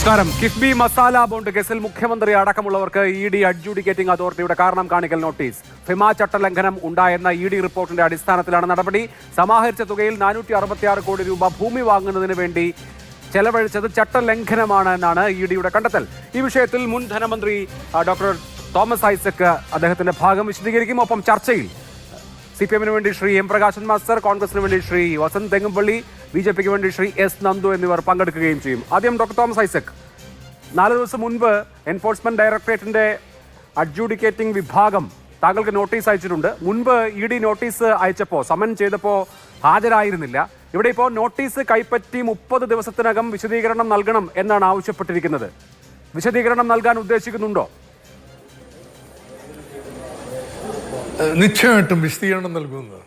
നമസ്കാരം. കിഫ്ബി മസാല ബോണ്ട് കേസിൽ മുഖ്യമന്ത്രി അടക്കമുള്ളവർക്ക് ഇ.ഡി. അഡ്ജുഡിക്കേറ്റിംഗ് അതോറിറ്റിയുടെ കാരണം കാണിക്കൽ നോട്ടീസ്. ഫിമ ചട്ടലംഘനം ഉണ്ടായെന്ന ഇ.ഡി. റിപ്പോർട്ടിന്റെ അടിസ്ഥാനത്തിലാണ് നടപടി. സമാഹരിച്ച തുകയിൽ 466 കോടി രൂപ ഭൂമി വാങ്ങുന്നതിന് വേണ്ടി ചെലവഴിച്ചത് ചട്ടലംഘനമാണ് എന്നാണ് ഇ.ഡിയുടെ കണ്ടെത്തൽ. ഈ വിഷയത്തിൽ മുൻ ധനമന്ത്രി ഡോക്ടർ തോമസ് ഐസക് അദ്ദേഹത്തിന്റെ ഭാഗം വിശദീകരിക്കും. ഒപ്പം ചർച്ചയിൽ CPM-ന് വേണ്ടി ശ്രീ എം പ്രകാശൻ മാസ്റ്റർ, കോൺഗ്രസിന് വേണ്ടി ശ്രീ വസന്ത് തെങ്ങുംപള്ളി, BJP-ക്ക് വേണ്ടി ശ്രീ S നന്ദു എന്നിവർ പങ്കെടുക്കുകയും ചെയ്യും. ആദ്യം ഡോക്ടർ തോമസ് ഐസക്, 4 ദിവസം മുൻപ് എൻഫോഴ്സ്മെന്റ് ഡയറക്ടറേറ്റിന്റെ അഡ്ജുഡിക്കേറ്റിംഗ് വിഭാഗം താങ്കൾക്ക് നോട്ടീസ് അയച്ചിട്ടുണ്ട്. മുൻപ് ഇ.ഡി. നോട്ടീസ് അയച്ചപ്പോൾ, സമൻ ചെയ്തപ്പോൾ ഹാജരായിരുന്നില്ല. ഇവിടെ ഇപ്പോൾ നോട്ടീസ് കൈപ്പറ്റി 30 ദിവസത്തിനകം വിശദീകരണം നൽകണം എന്നാണ് ആവശ്യപ്പെട്ടിരിക്കുന്നത്. വിശദീകരണം നൽകാൻ ഉദ്ദേശിക്കുന്നുണ്ടോ? നിശ്ചയമായിട്ടും വിശദീകരണം നൽകുന്നത്.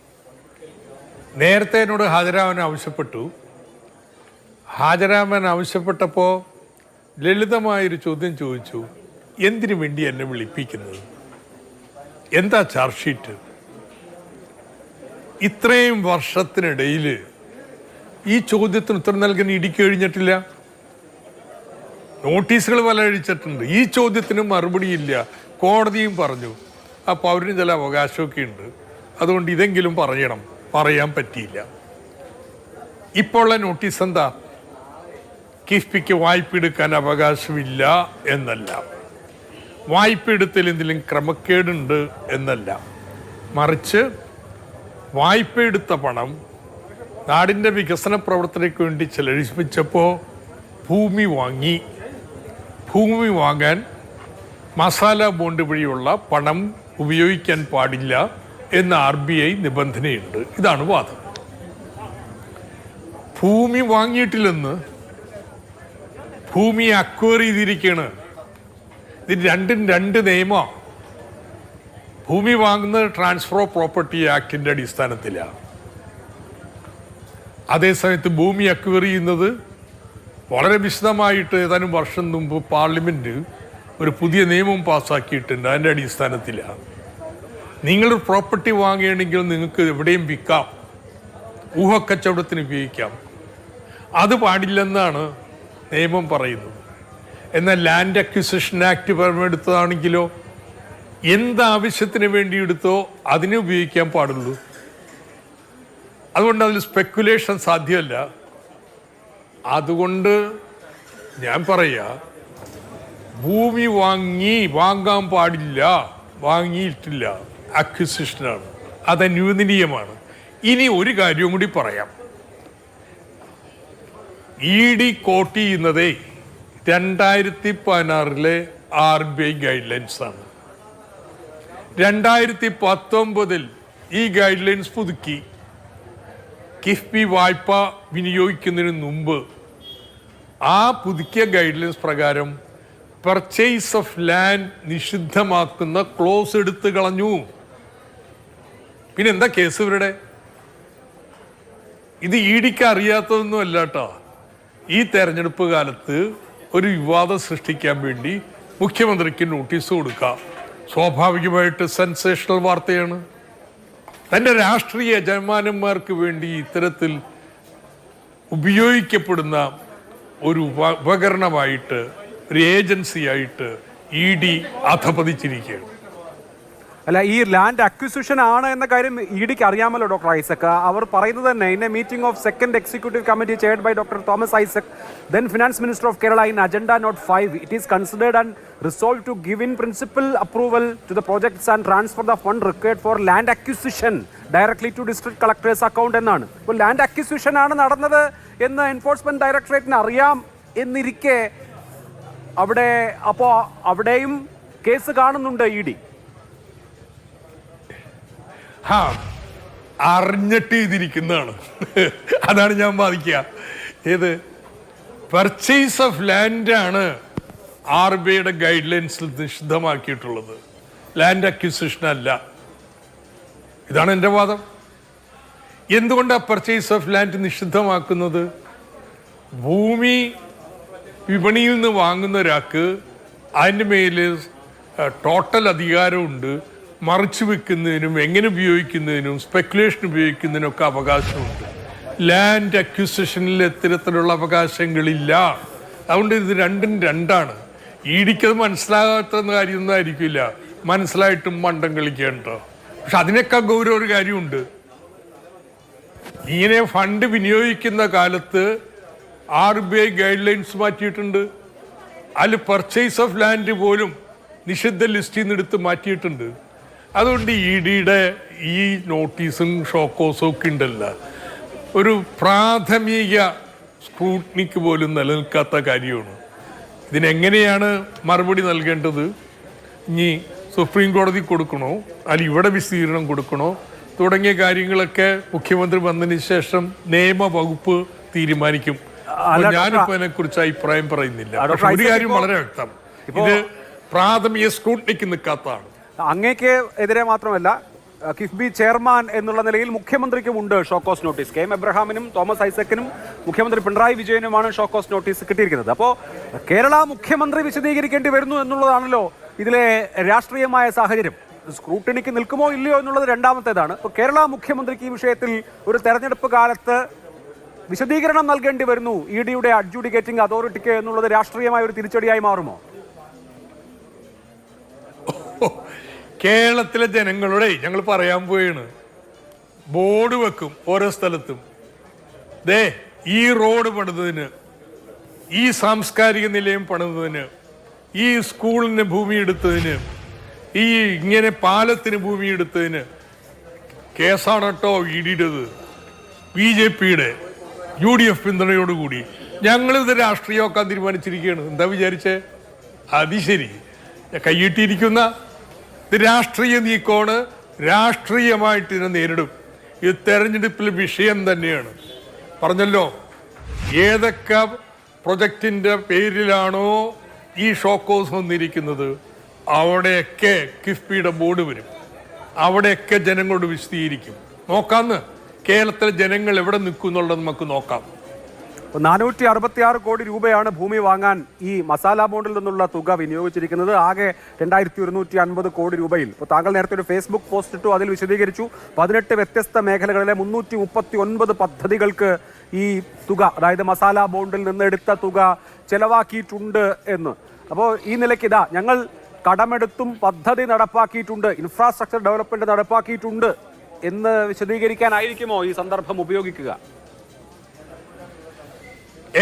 നേരത്തെ എന്നോട് ഹാജരാവാൻ ആവശ്യപ്പെട്ടു. ഹാജരാവാൻ ആവശ്യപ്പെട്ടപ്പോൾ ലളിതമായൊരു ചോദ്യം ചോദിച്ചു, എന്തിനു വേണ്ടി എന്നെ വിളിപ്പിക്കുന്നത്, എന്താ ചാർജ് ഷീറ്റ്? ഇത്രയും വർഷത്തിനിടയിൽ ഈ ചോദ്യത്തിന് ഉത്തരം നൽകാൻ ഇടിക്ക് കഴിഞ്ഞിട്ടില്ല. നോട്ടീസുകൾ പല അഴിച്ചിട്ടുണ്ട്, ഈ ചോദ്യത്തിന് മറുപടിയില്ല. കോടതിയും പറഞ്ഞു ആ പൗരന് ചില അവകാശമൊക്കെ ഉണ്ട്, അതുകൊണ്ട് ഇതെങ്കിലും പറയാൻ പറ്റിയില്ല. ഇപ്പോഴുള്ള നോട്ടീസ് എന്താ? കിഫ്ബിക്ക് വായ്പ എടുക്കാൻ അവകാശമില്ല എന്നല്ല, വായ്പ എടുത്തതിൽ എന്തെങ്കിലും ക്രമക്കേടുണ്ട് എന്നല്ല, മറിച്ച് വായ്പ എടുത്ത പണം നാടിൻ്റെ വികസന പ്രവർത്തനയ്ക്ക് വേണ്ടി ചെലവഴിച്ചപ്പോൾ ഭൂമി വാങ്ങാൻ മസാല ബോണ്ട് വഴിയുള്ള പണം ഉപയോഗിക്കാൻ പാടില്ല എന്ന RBI നിബന്ധനയുണ്ട്. ഇതാണ് വാദം. ഭൂമി വാങ്ങിയിട്ടില്ലെന്ന്, ഭൂമി അക്വയർ ചെയ്തിരിക്കുകയാണ്. ഇത് രണ്ടും രണ്ട് നിയമമാണ്. ഭൂമി വാങ്ങുന്നത് ട്രാൻസ്ഫർ ഓഫ് പ്രോപ്പർട്ടി ആക്ടിൻ്റെ അടിസ്ഥാനത്തിലാണ്. അതേസമയത്ത് ഭൂമി അക്വയർ ചെയ്യുന്നത് വളരെ വിശദമായിട്ട് ഏതാനും വർഷം മുമ്പ് പാർലമെൻറ്റ് ഒരു പുതിയ നിയമം പാസ്സാക്കിയിട്ടുണ്ട്. അതിൻ്റെ അടിസ്ഥാനത്തിലാണ്. നിങ്ങളൊരു പ്രോപ്പർട്ടി വാങ്ങുകയാണെങ്കിൽ നിങ്ങൾക്ക് എവിടെയും വിൽക്കാം, ഊഹക്കച്ചവടത്തിന് ഉപയോഗിക്കാം. അത് പാടില്ലെന്നാണ് നിയമം പറയുന്നത്. എന്നാൽ ലാൻഡ് അക്വിസിഷൻ ആക്ട് എടുത്തതാണെങ്കിലോ എന്താവശ്യത്തിന് വേണ്ടി എടുത്തോ അതിനെ ഉപയോഗിക്കാൻ പാടുള്ളൂ. അതുകൊണ്ട് അതിൽ സ്പെക്കുലേഷൻ സാധ്യമല്ല. അതുകൊണ്ട് ഞാൻ പറയാ, ഭൂമി വാങ്ങാൻ പാടില്ല, വാങ്ങിയിട്ടില്ല, അക്വിസിഷനാണ്, അത് അനുവദനീയമാണ്. ഇനി ഒരു കാര്യവും കൂടി പറയാം. ഇ.ഡി. കോട്ട് ചെയ്യുന്നതേ 2016 RBI ഗൈഡ് ലൈൻസ് ആണ്. 2019 ഈ ഗൈഡ് ലൈൻസ് പുതുക്കി. കിഫ്ബി വായ്പ വിനിയോഗിക്കുന്നതിന് മുമ്പ് ആ പുതുക്കിയ ഗൈഡ് ലൈൻസ് പ്രകാരം പർച്ചേസ് ഓഫ് ലാൻഡ് നിഷിദ്ധമാക്കുന്ന ക്ലോസ് എടുത്തു കളഞ്ഞു. പിന്നെ എന്താ കേസ് ഇവരുടെ? ഇത് ഇ.ഡിക്ക് അറിയാത്തതൊന്നും അല്ല കേട്ടോ. ഈ തെരഞ്ഞെടുപ്പ് കാലത്ത് ഒരു വിവാദം സൃഷ്ടിക്കാൻ വേണ്ടി മുഖ്യമന്ത്രിക്ക് നോട്ടീസ് കൊടുക്കാം. സ്വാഭാവികമായിട്ട് സെൻസേഷണൽ വാർത്തയാണ്. തൻ്റെ രാഷ്ട്രീയ യജമാനന്മാർക്ക് വേണ്ടി ഇത്തരത്തിൽ ഉപയോഗിക്കപ്പെടുന്ന ഒരു ഉപകരണമായിട്ട്, ഒരു ഏജൻസിയായിട്ട് ഇ.ഡി. അധപതിച്ചിരിക്കുകയാണ്. അല്ല, ഈ ലാൻഡ് അക്വിസിഷൻ ആണ് എന്ന കാര്യം ഇ.ഡിക്ക് അറിയാമല്ലോ ഡോക്ടർ ഐസക്. അവർ പറയുന്നത് തന്നെ, in a meeting of second executive committee chaired by doctor Thomas Isaac, then finance minister of Kerala, in agenda note 5, it is considered and resolved to give in principle approval to the projects and transfer the fund required for land acquisition directly to district collector's account എന്നാണ്. ഇപ്പോൾ land acquisition ആണ് നടന്നത് എന്ന് enforcement ഡയറക്ടറേറ്റിന് അറിയാം എന്നിരിക്കെ അവിടെയും case കാണുന്നുണ്ട് ED. അറിഞ്ഞിട്ട് ചെയ്തിരിക്കുന്നതാണ്. അതാണ് ഞാൻ ബാധിക്കുക. ഏത് പർച്ചേസ് ഓഫ് ലാൻഡാണ് RBIയുടെ ഗൈഡ് ലൈൻസിൽ നിഷിദ്ധമാക്കിയിട്ടുള്ളത്, ലാൻഡ് അക്വിസിഷൻ അല്ല. ഇതാണ് എൻ്റെ വാദം. എന്തുകൊണ്ടാണ് പർച്ചേസ് ഓഫ് ലാൻഡ് നിഷിദ്ധമാക്കുന്നത്? ഭൂമി വിപണിയിൽ നിന്ന് വാങ്ങുന്ന ഒരാൾക്ക് അതിൻ്റെ മേൽ ടോട്ടൽ അധികാരമുണ്ട്. മറിച്ചു വെക്കുന്നതിനും എങ്ങനെ ഉപയോഗിക്കുന്നതിനും സ്പെക്കുലേഷൻ ഉപയോഗിക്കുന്നതിനൊക്കെ അവകാശമുണ്ട്. ലാൻഡ് അക്വിസിഷനിൽ ഇത്തരത്തിലുള്ള അവകാശങ്ങളില്ല. അതുകൊണ്ട് ഇത് രണ്ടും രണ്ടാണ്. ഇഡിക്കത് മനസ്സിലാകാത്ത കാര്യമൊന്നും ആയിരിക്കില്ല, മനസ്സിലായിട്ടും മണ്ടം കളിക്കേണ്ടോ. പക്ഷെ അതിനേക്കാൾ ഗൗരവ ഒരു കാര്യമുണ്ട്. ഇങ്ങനെ ഫണ്ട് വിനിയോഗിക്കുന്ന കാലത്ത് RBI ഗൈഡ് ലൈൻസ് മാറ്റിയിട്ടുണ്ട്. അതിൽ പർച്ചേസ് ഓഫ് ലാൻഡ് പോലും നിഷിദ്ധ ലിസ്റ്റിൽ നിന്ന് എടുത്ത് മാറ്റിയിട്ടുണ്ട്. അതുകൊണ്ട് EDയുടെ ഈ നോട്ടീസും ഷോക്കോസും ഒക്കെ ഉണ്ടല്ലോ, ഒരു പ്രാഥമിക സ്ക്രൂട്ടിനിക്ക് പോലും നിലനിൽക്കാത്ത കാര്യമാണ്. ഇതിനെങ്ങനെയാണ് മറുപടി നൽകേണ്ടത്? ഇനി സുപ്രീം കോടതി കൊടുക്കണോ, അല്ലെങ്കിൽ ഇവിടെ വിസ്തീർണം കൊടുക്കണോ തുടങ്ങിയ കാര്യങ്ങളൊക്കെ മുഖ്യമന്ത്രി വന്നതിന് ശേഷം നിയമവകുപ്പ് തീരുമാനിക്കും. ഞാനിപ്പോ അതിനെ കുറിച്ച് അഭിപ്രായം പറയുന്നില്ല. പക്ഷെ ഒരു കാര്യം വളരെ വ്യക്തം, ഇത് പ്രാഥമിക സ്ക്രൂട്ടിനിക്ക് നിൽക്കാത്തതാണ്. അങ്ങേക്ക് എതിരെ മാത്രമല്ല, കിഫ്ബി ചെയർമാൻ എന്നുള്ള നിലയിൽ മുഖ്യമന്ത്രിക്കും ഉണ്ട് ഷോക്കോസ് നോട്ടീസ്. KM എബ്രഹാമിനും തോമസ് ഐസക്കിനും മുഖ്യമന്ത്രി പിണറായി വിജയനുമാണ് ഷോക്കോസ് നോട്ടീസ് കിട്ടിയിരിക്കുന്നത്. അപ്പോൾ കേരള മുഖ്യമന്ത്രി വിശദീകരിക്കേണ്ടി വരുന്നു എന്നുള്ളതാണല്ലോ ഇതിലെ രാഷ്ട്രീയമായ സാഹചര്യം. സ്ക്രൂട്ടിനിക്ക് നിൽക്കുമോ ഇല്ലയോ എന്നുള്ളത് രണ്ടാമത്തേതാണ്. ഇപ്പോൾ കേരള മുഖ്യമന്ത്രിക്ക് ഈ വിഷയത്തിൽ ഒരു തെരഞ്ഞെടുപ്പ് കാലത്ത് വിശദീകരണം നൽകേണ്ടി വരുന്നു EDയുടെ അഡ്ജുഡിക്കേറ്റിംഗ് അതോറിറ്റിക്ക് എന്നുള്ളത് രാഷ്ട്രീയമായ ഒരു തിരിച്ചടിയായി മാറുമോ? കേരളത്തിലെ ജനങ്ങളോടെ ഞങ്ങൾ പറയാൻ പോയാണ്, ബോർഡ് വെക്കും ഓരോ സ്ഥലത്തും. ദേ, ഈ റോഡ് പണിതതിന്, ഈ സാംസ്കാരിക നിലയം പണിതതിന്, ഈ സ്കൂളിന് ഭൂമി എടുത്തതിന്, ഈ ഇങ്ങനെ പാലത്തിന് ഭൂമി എടുത്തതിന് കേസാണ് കേട്ടോ EDയുടേത്. BJPയുടെ UDF പിന്തുണയോടുകൂടി ഞങ്ങളിത് രാഷ്ട്രീയമാക്കാൻ തീരുമാനിച്ചിരിക്കുകയാണ്. എന്താ വിചാരിച്ചേ? അത് ശരി, കൈയിട്ടിരിക്കുന്ന ഇത് രാഷ്ട്രീയ നീക്കമാണ്. രാഷ്ട്രീയമായിട്ട് ഇതിനെ നേരിടും. ഈ തെരഞ്ഞെടുപ്പിൽ വിഷയം തന്നെയാണ്. പറഞ്ഞല്ലോ, ഏതൊക്കെ പ്രൊജക്റ്റിന്റെ പേരിലാണോ ഈ ഷോക്കോസ് വന്നിരിക്കുന്നത് അവിടെയൊക്കെ കിഫ്ബിയുടെ ബോർഡ് വരും. അവിടെയൊക്കെ ജനങ്ങളോട് വിശദീകരിക്കും. നോക്കാന്ന് കേരളത്തിലെ ജനങ്ങൾ എവിടെ നിൽക്കും എന്നുള്ളത് നമുക്ക് നോക്കാം. 466 കോടി രൂപയാണ് ഭൂമി വാങ്ങാൻ ഈ മസാല ബോണ്ടിൽ നിന്നുള്ള തുക വിനിയോഗിച്ചിരിക്കുന്നത്. ആകെ 2150 കോടി രൂപയിൽ. ഇപ്പോൾ താങ്കൾ നേരത്തെ ഒരു ഫേസ്ബുക്ക് പോസ്റ്റ് ഇട്ടു, അതിൽ വിശദീകരിച്ചു 18 വ്യത്യസ്ത മേഖലകളിലെ 339 പദ്ധതികൾക്ക് ഈ തുക, അതായത് മസാല ബോണ്ടിൽ നിന്ന് എടുത്ത തുക ചെലവാക്കിയിട്ടുണ്ട് എന്ന്. അപ്പോൾ ഈ നിലയ്ക്ക് ഇതാ ഞങ്ങൾ കടമെടുത്തും പദ്ധതി നടപ്പാക്കിയിട്ടുണ്ട്, ഇൻഫ്രാസ്ട്രക്ചർ ഡെവലപ്മെന്റ് നടപ്പാക്കിയിട്ടുണ്ട് എന്ന് വിശദീകരിക്കാനായിരിക്കുമോ ഈ സന്ദർഭം ഉപയോഗിക്കുക?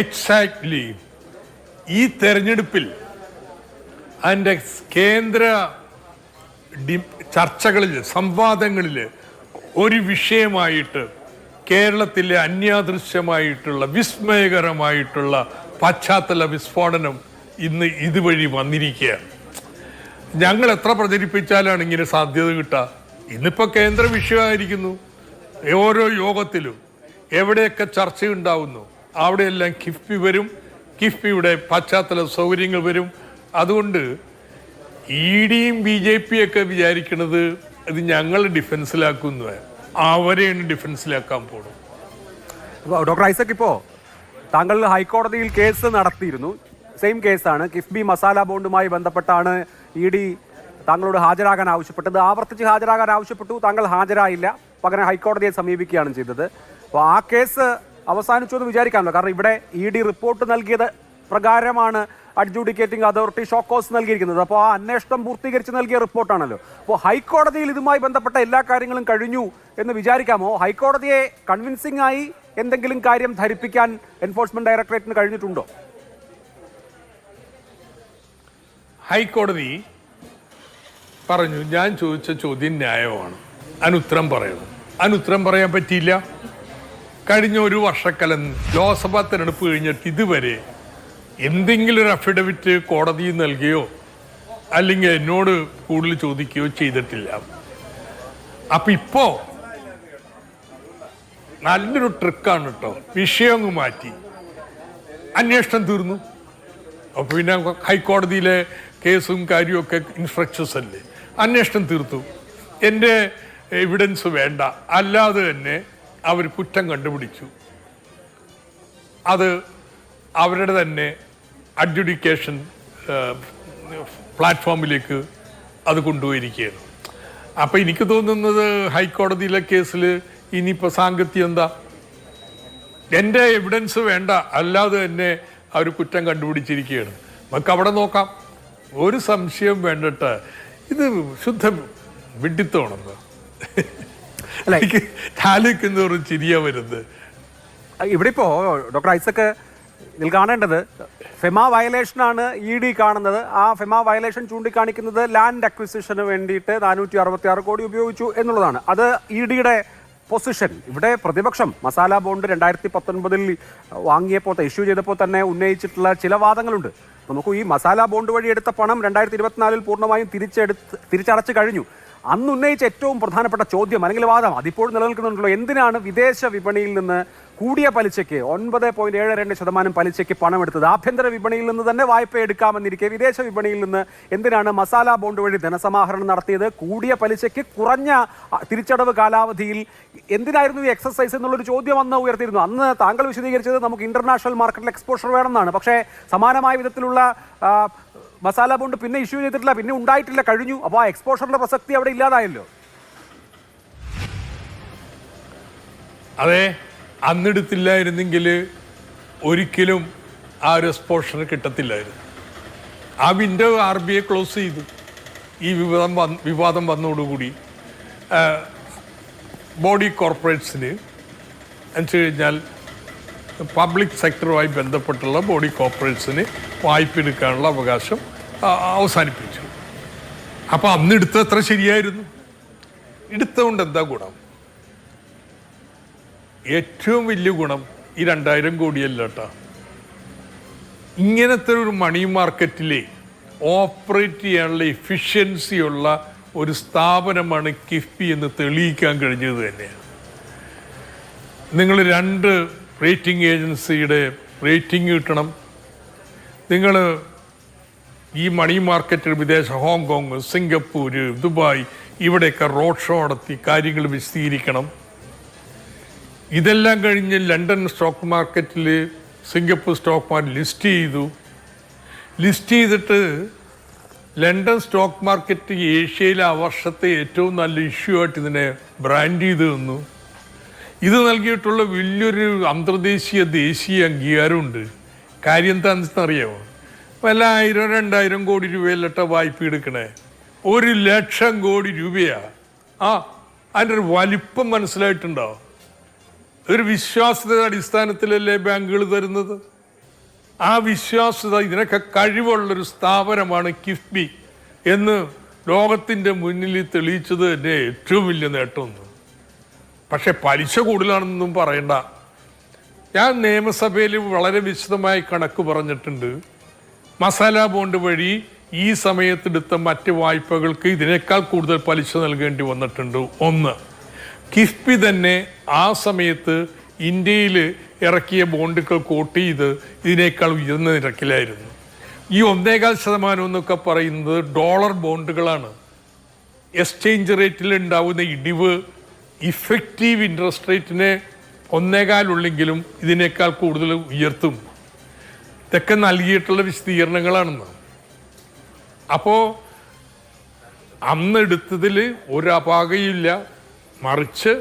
എക്സാക്ട്ലി. ഈ തെരഞ്ഞെടുപ്പിൽ അതിൻ്റെ കേന്ദ്ര ചർച്ചകളിൽ, സംവാദങ്ങളിൽ ഒരു വിഷയമായിട്ട് കേരളത്തിലെ അന്യാദൃശ്യമായിട്ടുള്ള വിസ്മയകരമായിട്ടുള്ള പശ്ചാത്തല വിസ്ഫോടനം ഇന്ന് ഇതുവഴി വന്നിരിക്കുകയാണ്. ഞങ്ങൾ എത്ര പ്രചരിപ്പിച്ചാലാണ് ഇങ്ങനെ സാധ്യത കിട്ടുക? ഇന്നിപ്പോൾ കേന്ദ്ര വിഷയമായിരിക്കുന്നു. ഓരോ യോഗത്തിലും എവിടെയൊക്കെ ചർച്ചയുണ്ടാവുന്നു അവിടെയെല്ലാം കിഫ്ബി വരും, കിഫ്ബിയുടെ പശ്ചാത്തല സൗകര്യങ്ങൾ വരും. അതുകൊണ്ട് EDയും BJPയൊക്കെ വിചാരിക്കുന്നത് ഇത് ഞങ്ങൾ ഡിഫൻസിലാക്കുന്നു, അവരെയാണ് ഡിഫൻസിലാക്കാൻ പോകുന്നത്. ഡോക്ടർ ഐസക്, ഇപ്പോൾ താങ്കൾ ഹൈക്കോടതിയിൽ കേസ് നടത്തിയിരുന്നു. സെയിം കേസാണ്. കിഫ്ബി മസാല ബോണ്ടുമായി ബന്ധപ്പെട്ടാണ് ED താങ്കളോട് ഹാജരാകാൻ ആവശ്യപ്പെട്ടത്. ആവർത്തിച്ച് ഹാജരാകാൻ ആവശ്യപ്പെട്ടു, താങ്കൾ ഹാജരായില്ല, പകരം ഹൈക്കോടതിയെ സമീപിക്കുകയാണ് ചെയ്തത്. അപ്പോൾ ആ കേസ് അവസാനിച്ചു എന്ന് വിചാരിക്കാമല്ലോ. കാരണം ഇവിടെ ED റിപ്പോർട്ട് നൽകിയത് പ്രകാരമാണ് അഡ്ജുഡിക്കേറ്റിംഗ് അതോറിറ്റി ഷോക്കോസ് നൽകിയിരിക്കുന്നത്. അപ്പോൾ ആ അന്വേഷണം പൂർത്തീകരിച്ച് നൽകിയ റിപ്പോർട്ടാണല്ലോ. അപ്പോൾ ഹൈക്കോടതിയിൽ ഇതുമായി ബന്ധപ്പെട്ട എല്ലാ കാര്യങ്ങളും കഴിഞ്ഞു എന്ന് വിചാരിക്കാമോ? ഹൈക്കോടതിയെ കൺവിൻസിംഗ് ആയി എന്തെങ്കിലും കാര്യം ധരിപ്പിക്കാൻ എൻഫോഴ്സ്മെന്റ് ഡയറക്ടറേറ്റിന് കഴിഞ്ഞിട്ടുണ്ടോ? ഹൈക്കോടതി പറഞ്ഞു, ഞാൻ ചോദിച്ച ചോദ്യം ന്യായമാണ്, അനുത്തരം പറയണം. അനുത്തരം പറയാൻ പറ്റിയില്ല. കഴിഞ്ഞ ഒരു വർഷക്കാലം ലോക്സഭാ തെരഞ്ഞെടുപ്പ് കഴിഞ്ഞിട്ട് ഇതുവരെ എന്തെങ്കിലും ഒരു അഫിഡവിറ്റ് കോടതി നൽകുകയോ അല്ലെങ്കിൽ എന്നോട് കൂടുതൽ ചോദിക്കുകയോ ചെയ്തിട്ടില്ല. അപ്പൊ ഇപ്പോ നല്ലൊരു ട്രിക്കാണ് കേട്ടോ. വിഷയം അങ്ങ് മാറ്റി, അന്വേഷണം തീർന്നു. അപ്പൊ പിന്നെ ഹൈക്കോടതിയിലെ കേസും കാര്യമൊക്കെ ഇൻസ്ട്രക്ഷൻസ് അല്ലേ, അന്വേഷണം തീർത്തു. എൻ്റെ എവിഡൻസ് വേണ്ട, അല്ലാതെ തന്നെ അവർ കുറ്റം കണ്ടുപിടിച്ചു. അത് അവരുടെ തന്നെ അഡ്ജുഡിക്കേഷൻ പ്ലാറ്റ്ഫോമിലേക്ക് അത് കൊണ്ടുപോയിരിക്കുകയാണ്. അപ്പം എനിക്ക് തോന്നുന്നത് ഹൈക്കോടതിയിലെ കേസിൽ ഇനിയിപ്പോൾ സാങ്കത്യം എന്താ? എൻ്റെ എവിഡൻസ് വേണ്ട, അല്ലാതെ തന്നെ അവർ കുറ്റം കണ്ടുപിടിച്ചിരിക്കുകയാണ്. നമുക്ക് അവിടെ നോക്കാം, ഒരു സംശയം വേണ്ടിട്ട്. ഇത് ശുദ്ധ വിഡിത്തമാണെന്ന് എനിക്ക് ആലോചിക്കുന്നവരും ചിരിയ വരുന്നത്. ഇവിടെ ഇപ്പോൾ ഡോക്ടർ ഐസക് ഇതിൽ കാണേണ്ടത് ഫെമ വയലേഷനാണ് ED കാണുന്നത്. ആ ഫെമ വയലേഷൻ ചൂണ്ടിക്കാണിക്കുന്നത് ലാൻഡ് അക്വിസിഷന് വേണ്ടിയിട്ട് 466 കോടി ഉപയോഗിച്ചു എന്നുള്ളതാണ്. അത് EDയുടെ പൊസിഷൻ. ഇവിടെ പ്രതിപക്ഷം മസാല ബോണ്ട് 2019 വാങ്ങിയപ്പോൾ ഇഷ്യൂ ചെയ്തപ്പോൾ തന്നെ ഉന്നയിച്ചിട്ടുള്ള ചില വാദങ്ങളുണ്ട്. നമുക്ക് ഈ മസാല ബോണ്ട് വഴി എടുത്ത പണം 2024 പൂർണ്ണമായും തിരിച്ചടച്ചു കഴിഞ്ഞു. അന്ന് ഉന്നയിച്ച ഏറ്റവും പ്രധാനപ്പെട്ട ചോദ്യം അല്ലെങ്കിൽ വാദം അതിപ്പോൾ നിലനിൽക്കുന്നുണ്ടല്ലോ, എന്തിനാണ് വിദേശ വിപണിയിൽ നിന്ന് കൂടിയ പലിശയ്ക്ക് 9.72% പലിശയ്ക്ക് പണമെടുത്തത്? ആഭ്യന്തര വിപണിയിൽ നിന്ന് തന്നെ വായ്പ എടുക്കാമെന്നിരിക്കെ വിദേശ വിപണിയിൽ നിന്ന് എന്തിനാണ് മസാല ബോണ്ട് വഴി ധനസമാഹരണം നടത്തിയത്? കൂടിയ പലിശയ്ക്ക് കുറഞ്ഞ തിരിച്ചടവ് കാലാവധിയിൽ എന്തിനായിരുന്നു ഈ എക്സസൈസ് എന്നുള്ളൊരു ചോദ്യം അന്ന് ഉയർത്തിയിരുന്നു. അന്ന് താങ്കൾ വിശദീകരിച്ചത് നമുക്ക് ഇന്റർനാഷണൽ മാർക്കറ്റിൽ എക്സ്പോഷർ വേണമെന്നാണ്. പക്ഷേ സമാനമായ വിധത്തിലുള്ള മസാല ബോണ്ട് പിന്നെ ഇഷ്യൂ ചെയ്തിട്ടില്ല, പിന്നെ ഉണ്ടായിട്ടില്ല, കഴിഞ്ഞു. അപ്പോൾ ആ എക്സ്പോഷറിന്റെ പ്രസക്തി അവിടെ ഇല്ലാതായല്ലോ. അതെ, അന്നെടുത്തില്ലായിരുന്നെങ്കിൽ ഒരിക്കലും ആ ഒരു എക്സ്പോഷർ കിട്ടത്തില്ലായിരുന്നു. ആ വിൻഡോ RBI ക്ലോസ് ചെയ്തു. ഈ വിവാദം വന്നതോടുകൂടി ബോഡി കോർപ്പറേറ്റ്സിന് എന്ന് കഴിഞ്ഞാൽ പബ്ലിക് സെക്ടറുമായി ബന്ധപ്പെട്ടുള്ള ബോഡി കോർപ്പറേറ്റ്സിന് വായ്പ എടുക്കാനുള്ള അവകാശം അവസാനിപ്പിച്ചു. അപ്പോൾ അന്ന് എടുത്തത്ര ശരിയായിരുന്നു. എടുത്തുകൊണ്ട് എന്താ ഗുണം? ഏറ്റവും വലിയ ഗുണം ഈ 2000 കോടിയല്ല കേട്ടോ. ഇങ്ങനത്തെ ഒരു മണി മാർക്കറ്റിലെ ഓപ്പറേറ്റ് ചെയ്യാനുള്ള എഫിഷ്യൻസിയുള്ള ഒരു സ്ഥാപനമാണ് കിഫ്ബി എന്ന് തെളിയിക്കാൻ കഴിഞ്ഞത് തന്നെയാണ്. നിങ്ങൾ 2 റേറ്റിംഗ് ഏജൻസിയുടെ റേറ്റിംഗ് കിട്ടണം. നിങ്ങൾ ഈ മണി മാർക്കറ്റിൽ വിദേശ ഹോങ്കോങ്, സിംഗപ്പൂർ, ദുബായ് ഇവിടെയൊക്കെ റോഡ് ഷോ നടത്തി കാര്യങ്ങൾ വിശദീകരിക്കണം. ഇതെല്ലാം കഴിഞ്ഞ് ലണ്ടൻ സ്റ്റോക്ക് മാർക്കറ്റിൽ സിംഗപ്പൂർ സ്റ്റോക്ക് മാർക്കറ്റ് ലിസ്റ്റ് ചെയ്തിട്ട് ലണ്ടൻ സ്റ്റോക്ക് മാർക്കറ്റ് ഏഷ്യയിലെ ആ വർഷത്തെ ഏറ്റവും നല്ല ഇഷ്യൂ ആയിട്ട് ഇതിനെ ബ്രാൻഡ് ചെയ്ത് തന്നു. ഇത് നൽകിയിട്ടുള്ള വലിയൊരു അന്തർദേശീയ ദേശീയ അംഗീകാരമുണ്ട്. കാര്യം എന്താണെന്നറിയാമോ? വല്ല 1000-2000 കോടി രൂപയിലട്ട വായ്പ എടുക്കണേ, 1,00,000 കോടി രൂപയാ. അതിൻ്റെ ഒരു വലിപ്പം മനസ്സിലായിട്ടുണ്ടോ? ഒരു വിശ്വാസ്യത അടിസ്ഥാനത്തിലല്ലേ ബാങ്കുകൾ തരുന്നത്. ആ വിശ്വാസ്യത, ഇതിനൊക്കെ കഴിവുള്ളൊരു സ്ഥാപനമാണ് കിഫ്ബി എന്ന് ലോകത്തിൻ്റെ മുന്നിൽ തെളിയിച്ചത് തന്നെ ഏറ്റവും വലിയ നേട്ടമൊന്നും. പക്ഷെ പലിശ കൂടുതലാണെന്നൊന്നും പറയണ്ട. ഞാൻ നിയമസഭയിൽ വളരെ വിശദമായി കണക്ക് പറഞ്ഞിട്ടുണ്ട്. മസാല ബോണ്ട് വഴി ഈ സമയത്തെടുത്ത മറ്റ് വായ്പകൾക്ക് ഇതിനേക്കാൾ കൂടുതൽ പലിശ നൽകേണ്ടി വന്നിട്ടുണ്ട്. ഒന്ന്, കിഫ്ബി തന്നെ ആ സമയത്ത് ഇന്ത്യയിൽ ഇറക്കിയ ബോണ്ടുകൾ കോട്ട് ചെയ്ത് ഇതിനേക്കാൾ ഉയർന്ന നിരക്കിലായിരുന്നു. ഈ 1.25% എന്നൊക്കെ പറയുന്നത് ഡോളർ ബോണ്ടുകളാണ്. എക്സ്ചേഞ്ച് റേറ്റിൽ ഉണ്ടാവുന്ന ഇടിവ് ഇഫക്റ്റീവ് ഇൻട്രസ്റ്റ് റേറ്റിനെ 1.25 ഇതിനേക്കാൾ കൂടുതൽ ഉയർത്തും. ഇതൊക്കെ നൽകിയിട്ടുള്ള വിശദീകരണങ്ങളാണെന്ന്. അപ്പോൾ അന്നെടുത്തതിൽ ഒരു അപാകയില്ല, മറിച്ച്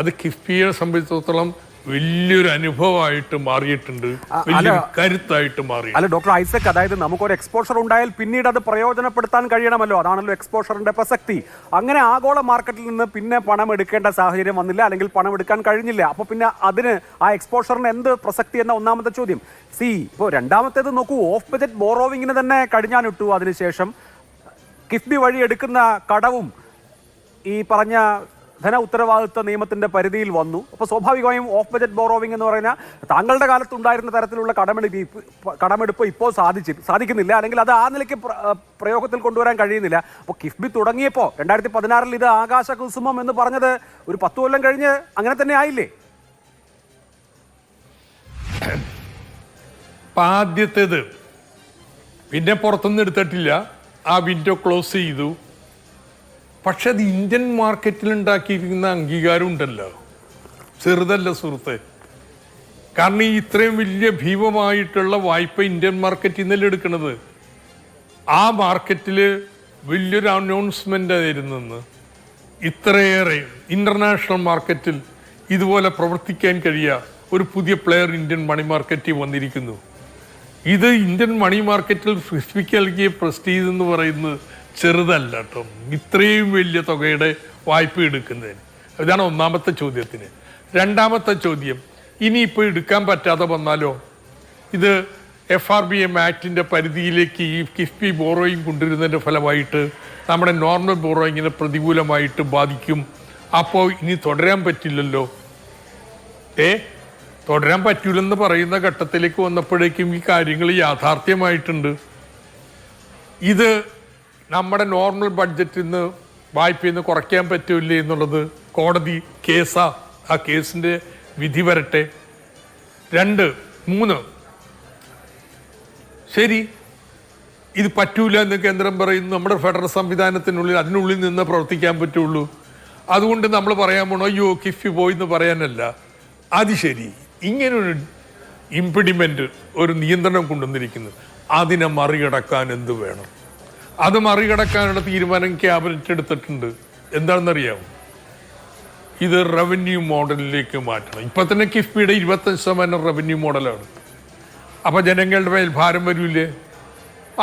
അത് കിഫ്ബിയെ സംബന്ധിച്ചിടത്തോളം വലിയൊരു അനുഭവമായിട്ട് മാറിയിട്ടുണ്ട്, വലിയൊരു കരുത്തായിട്ട് മാറി. അല്ല ഡോക്ടർ ഐസക്, അതായത് നമുക്കൊരു എക്സ്പോഷർ ഉണ്ടായാൽ പിന്നീട് അത് പ്രയോജനപ്പെടുത്താൻ കഴിയണമല്ലോ. അതാണല്ലോ എക്സ്പോഷറിന്റെ പ്രസക്തി. അങ്ങനെ ആഗോള മാർക്കറ്റിൽ നിന്ന് പിന്നെ പണം എടുക്കേണ്ട സാഹചര്യം വന്നില്ല, അല്ലെങ്കിൽ പണം എടുക്കാൻ കഴിഞ്ഞില്ല. അപ്പോൾ പിന്നെ അതിന് ആ എക്സ്പോഷറിന് എന്ത് പ്രസക്തി എന്ന ഒന്നാമത്തെ ചോദ്യം. ഇപ്പോൾ രണ്ടാമത്തേത് നോക്കൂ, ഓഫ് ബജറ്റ് ബോറോവിങ്ങിന് തന്നെ കടിഞ്ഞാനിട്ടു. അതിനുശേഷം കിഫ്ബി വഴി എടുക്കുന്ന കടവും ഈ പറഞ്ഞ ധന ഉത്തരവാദിത്വ നിയമത്തിന്റെ പരിധിയിൽ വന്നു. അപ്പോൾ സ്വാഭാവികമായും ഓഫ് ബജറ്റ് ബോറോവിംഗ് എന്ന് പറയുന്ന താങ്കളുടെ കാലത്തുണ്ടായിരുന്ന തരത്തിലുള്ള കടമെടുപ്പ് ഇപ്പോൾ സാധിക്കുന്നില്ല, അല്ലെങ്കിൽ അത് ആ നിലയ്ക്ക് പ്രയോഗത്തിൽ കൊണ്ടുവരാൻ കഴിയുന്നില്ല. അപ്പോൾ കിഫ്ബി തുടങ്ങിയപ്പോൾ 2016 ഇത് ആകാശ കുസുമം എന്ന് പറഞ്ഞത് ഒരു 10 കൊല്ലം കഴിഞ്ഞ് അങ്ങനെ തന്നെ ആയില്ലേ? ആദ്യത്തേത് പിന്നെ പുറത്തുനിന്ന് എടുത്തിട്ടില്ല, ആ വിൻഡോ ക്ലോസ് ചെയ്തു. പക്ഷെ അത് ഇന്ത്യൻ മാർക്കറ്റിൽ ഉണ്ടാക്കിയിരിക്കുന്ന അംഗീകാരം ഉണ്ടല്ലോ, ചെറുതല്ല സുഹൃത്തെ. കാരണം ഈ ഇത്രയും വലിയ ഭീമമായിട്ടുള്ള വായ്പ ഇന്ത്യൻ മാർക്കറ്റിൽ നിന്നല്ലേ എടുക്കുന്നത്. ആ മാർക്കറ്റിൽ വലിയൊരു അനൗൺസ്മെൻ്റ് ആയിരുന്നെന്ന്. ഇത്രയേറെ ഇന്റർനാഷണൽ മാർക്കറ്റിൽ ഇതുപോലെ പ്രവർത്തിക്കാൻ കഴിയുക ഒരു പുതിയ പ്ലെയർ ഇന്ത്യൻ മണി മാർക്കറ്റിൽ വന്നിരിക്കുന്നു. ഇത് ഇന്ത്യൻ മണി മാർക്കറ്റിൽ കിഫ്ബിക്ക് നൽകിയ പ്രസ്റ്റീജ് എന്ന് പറയുന്നത് ചെറുതല്ല കേട്ടോ. ഇത്രയും വലിയ തുകയുടെ വായ്പ എടുക്കുന്നതിന്. ഇതാണ് ഒന്നാമത്തെ ചോദ്യത്തിന്. രണ്ടാമത്തെ ചോദ്യം, ഇനിയിപ്പോൾ എടുക്കാൻ പറ്റാതെ വന്നാലോ? ഇത് FRBM ആക്ടിൻ്റെ പരിധിയിലേക്ക് ഈ കിഫ്ബി ബോറോയിങ് കൊണ്ടുവരുന്നതിൻ്റെ ഫലമായിട്ട് നമ്മുടെ നോർമൽ ബോറോയിങ്ങിനെ പ്രതികൂലമായിട്ട് ബാധിക്കും. അപ്പോൾ ഇനി തുടരാൻ പറ്റില്ലല്ലോ. തുടരാൻ പറ്റൂലെന്ന് പറയുന്ന ഘട്ടത്തിലേക്ക് വന്നപ്പോഴേക്കും ഈ കാര്യങ്ങൾ യാഥാർത്ഥ്യമായിട്ടുണ്ട്. ഇത് നമ്മുടെ നോർമൽ ബഡ്ജറ്റിൽ നിന്ന് വായ്പയിൽ നിന്ന് കുറയ്ക്കാൻ പറ്റൂല്ലേ എന്നുള്ളത് കോടതി കേസാ. ആ കേസിൻ്റെ വിധി വരട്ടെ. 2, 3 ശരി, ഇത് പറ്റൂല എന്ന് കേന്ദ്രം പറയുന്നു. നമ്മുടെ ഫെഡറൽ സംവിധാനത്തിനുള്ളിൽ അതിനുള്ളിൽ നിന്ന് പ്രവർത്തിക്കാൻ പറ്റുള്ളൂ. അതുകൊണ്ട് നമ്മൾ പറയാൻ പോണോ അയ്യോ കിഫ്ബി പോയി എന്ന് പറയാനല്ല. അത് ശരി, ഇങ്ങനൊരു ഇംപിഡിമെൻ്റ്, ഒരു നിയന്ത്രണം കൊണ്ടുവന്നിരിക്കുന്നത്, അതിനെ മറികടക്കാൻ എന്ത് വേണം? അത് മറികടക്കാനുള്ള തീരുമാനം ക്യാബിനറ്റ് എടുത്തിട്ടുണ്ട്. എന്താണെന്നറിയാമോ? ഇത് റവന്യൂ മോഡലിലേക്ക് മാറ്റണം. ഇപ്പം തന്നെ കിഫ്ബിയുടെ 25% റവന്യൂ മോഡലാണ്. അപ്പം ജനങ്ങളുടെ മേൽ ഭാരം വരില്ലേ?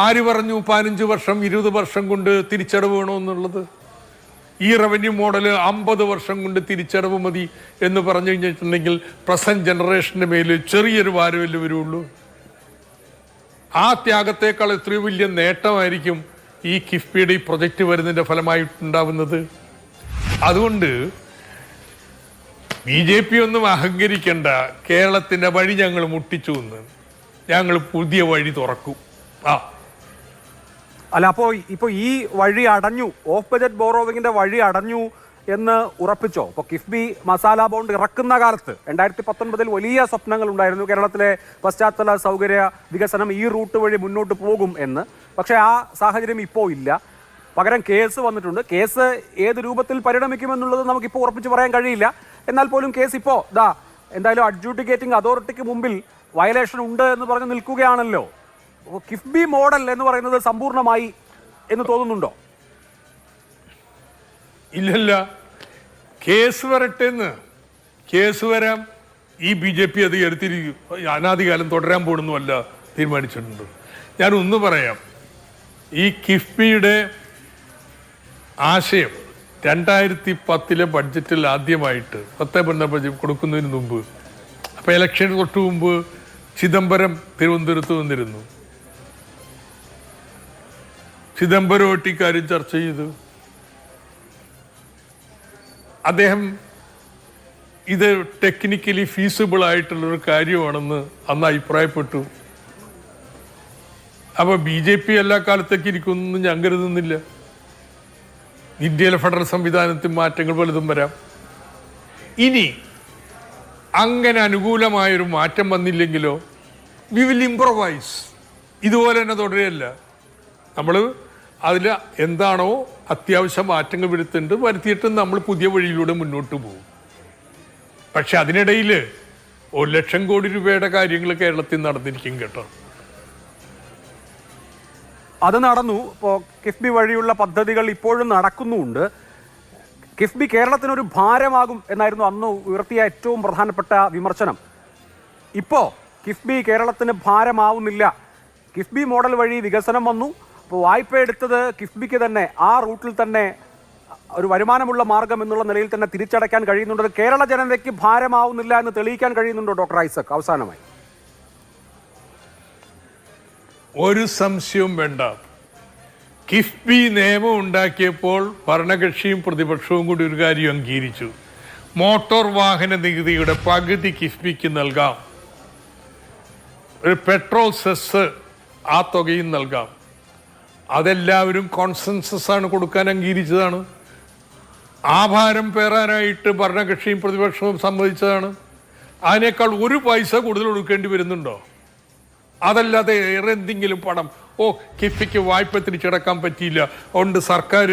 ആര് പറഞ്ഞു 15 വർഷം 20 വർഷം കൊണ്ട് തിരിച്ചടവ് വേണമെന്നുള്ളത്? ഈ റവന്യൂ മോഡൽ 50 വർഷം കൊണ്ട് തിരിച്ചടവ് മതി എന്ന് പറഞ്ഞു കഴിഞ്ഞിട്ടുണ്ടെങ്കിൽ പ്രസന്റ് ജനറേഷൻ്റെ മേൽ ചെറിയൊരു ഭാരമല്ലേ വരുള്ളൂ. ആ ത്യാഗത്തേക്കാൾ എത്രയോ വലിയ നേട്ടമായിരിക്കും ഈ കിഫ്ബിയുടെ ഈ പ്രൊജക്റ്റ് വരുന്നതിൻ്റെ ഫലമായിട്ടുണ്ടാവുന്നത്. അതുകൊണ്ട് BJP ഒന്നും അഹങ്കരിക്കേണ്ട. കേരളത്തിൻ്റെ വഴി ഞങ്ങൾ മുട്ടിച്ചു എന്ന്, ഞങ്ങൾ പുതിയ വഴി തുറക്കും. അല്ല, ഇപ്പോൾ ഈ വഴി അടഞ്ഞു, ഓഫ് ബജറ്റ് ബോറോവിങ്ങിന്റെ വഴി അടഞ്ഞു എന്ന് ഉറപ്പിച്ചോ? ഇപ്പോൾ കിഫ്ബി മസാല ബോണ്ട് ഇറക്കുന്ന കാലത്ത് 2019 വലിയ സ്വപ്നങ്ങൾ ഉണ്ടായിരുന്നു. കേരളത്തിലെ പശ്ചാത്തല സൗകര്യ വികസനം ഈ റൂട്ട് വഴി മുന്നോട്ട് പോകും എന്ന്. പക്ഷേ ആ സാഹചര്യം ഇപ്പോൾ ഇല്ല. പകരം കേസ് വന്നിട്ടുണ്ട്. കേസ് ഏത് രൂപത്തിൽ പരിണമിക്കുമെന്നുള്ളത് നമുക്കിപ്പോൾ ഉറപ്പിച്ച് പറയാൻ കഴിയില്ല. എന്നാൽ പോലും കേസ് ഇപ്പോൾ എന്തായാലും അഡ്ജൂഡിക്കേറ്റിംഗ് അതോറിറ്റിക്ക് മുമ്പിൽ വയലേഷൻ ഉണ്ട് എന്ന് പറഞ്ഞ് നിൽക്കുകയാണല്ലോ. കിഫ്ബി മോഡൽ എന്ന് പറയുന്നത് സമ്പൂർണ്ണമായി എന്ന് തോന്നുന്നുണ്ടോ? ഇല്ലല്ല, കേസ് വരട്ടെന്ന്. കേസ് വരാം. ഈ BJP അത് എടുത്തിരിക്കും. അനാദികാലം തുടരാൻ പോകണമെന്നുമല്ല തീരുമാനിച്ചിട്ടുണ്ട്. ഞാൻ ഒന്ന് പറയാം. ഈ കിഫ്ബിയുടെ ആശയം 2010 ബഡ്ജറ്റിൽ ആദ്യമായിട്ട് 10 ബഡ്ജറ്റ് കൊടുക്കുന്നതിന് മുമ്പ്, അപ്പോൾ ഇലക്ഷന് തൊട്ട് മുമ്പ് ചിദംബരം തിരുവനന്തപുരത്ത് വന്നിരുന്നു. ചിദംബരമായിട്ട് ഇക്കാര്യം ചർച്ച ചെയ്തു. അദ്ദേഹം ഇത് ടെക്നിക്കലി ഫീസിബിൾ ആയിട്ടുള്ളൊരു കാര്യമാണെന്ന് അന്ന് അഭിപ്രായപ്പെട്ടു. അപ്പോൾ BJP എല്ലാ കാലത്തേക്ക് ഇരിക്കുമെന്ന് ഞാൻ കരുതുന്നില്ല. ഇന്ത്യയിലെ ഫെഡറൽ സംവിധാനത്തിൽ മാറ്റങ്ങൾ പലതും വരാം. ഇനി അങ്ങനെ അനുകൂലമായൊരു മാറ്റം വന്നില്ലെങ്കിലോ വി വിൽ ഇംപ്രൊവൈസ്. ഇതുപോലെ തന്നെ തുടരുകയല്ല. നമ്മൾ അതിൽ എന്താണോ അത്യാവശ്യ മാറ്റങ്ങൾ വരുത്തിയിട്ട് നമ്മൾ പുതിയ വഴിയിലൂടെ മുന്നോട്ട് പോകും. പക്ഷെ അതിനിടയിൽ 1 ലക്ഷം കോടി രൂപയുടെ കാര്യങ്ങൾ കേരളത്തിൽ നടന്നിരിക്കും കേട്ടോ. അത് നടന്നു. ഇപ്പോൾ കിഫ്ബി വഴിയുള്ള പദ്ധതികൾ ഇപ്പോഴും നടക്കുന്നുമുണ്ട്. കിഫ്ബി കേരളത്തിനൊരു ഭാരമാകും എന്നായിരുന്നു അന്ന് ഉയർത്തിയ ഏറ്റവും പ്രധാനപ്പെട്ട വിമർശനം. ഇപ്പോൾ കിഫ്ബി കേരളത്തിന് ഭാരമാവുന്നില്ല. കിഫ്ബി മോഡൽ വഴി വികസനം വന്നു. അപ്പോൾ വായ്പ എടുത്തത് കിഫ്ബിക്ക് തന്നെ ആ റൂട്ടിൽ തന്നെ ഒരു വരുമാനമുള്ള മാർഗം എന്നുള്ള നിലയിൽ തന്നെ തിരിച്ചടയ്ക്കാൻ കഴിയുന്നുണ്ട്. കേരള ജനതയ്ക്ക് ഭാരമാവുന്നില്ല എന്ന് തെളിയിക്കാൻ കഴിയുന്നുണ്ടോ ഡോക്ടർ ഐസക്? അവസാനമായി ഒരു സംശയവും വേണ്ട. കിഫ്ബി നിയമം ഉണ്ടാക്കിയപ്പോൾ ഭരണകക്ഷിയും പ്രതിപക്ഷവും കൂടി ഒരു കാര്യം അംഗീകരിച്ചു. മോട്ടോർ വാഹന നികുതിയുടെ പകുതി കിഫ്ബിക്ക് നൽകാം. ഒരു പെട്രോൾ സെസ് ആ തുകയും നൽകാം. അതെല്ലാവരും കോൺസെൻസസ് ആണ് കൊടുക്കാൻ അംഗീകരിച്ചതാണ്. ആ ഭാരം പേറാനായിട്ട് ഭരണകക്ഷിയും പ്രതിപക്ഷവും സമ്മതിച്ചതാണ്. അതിനേക്കാൾ 1 പൈസ കൂടുതൽ കൊടുക്കേണ്ടി വരുന്നുണ്ടോ? അതല്ലാതെ വേറെ എന്തെങ്കിലും പണം കിഫ്ബിക്ക് വായ്പ തിരിച്ചടക്കാൻ പറ്റിയില്ല, അതുകൊണ്ട് സർക്കാർ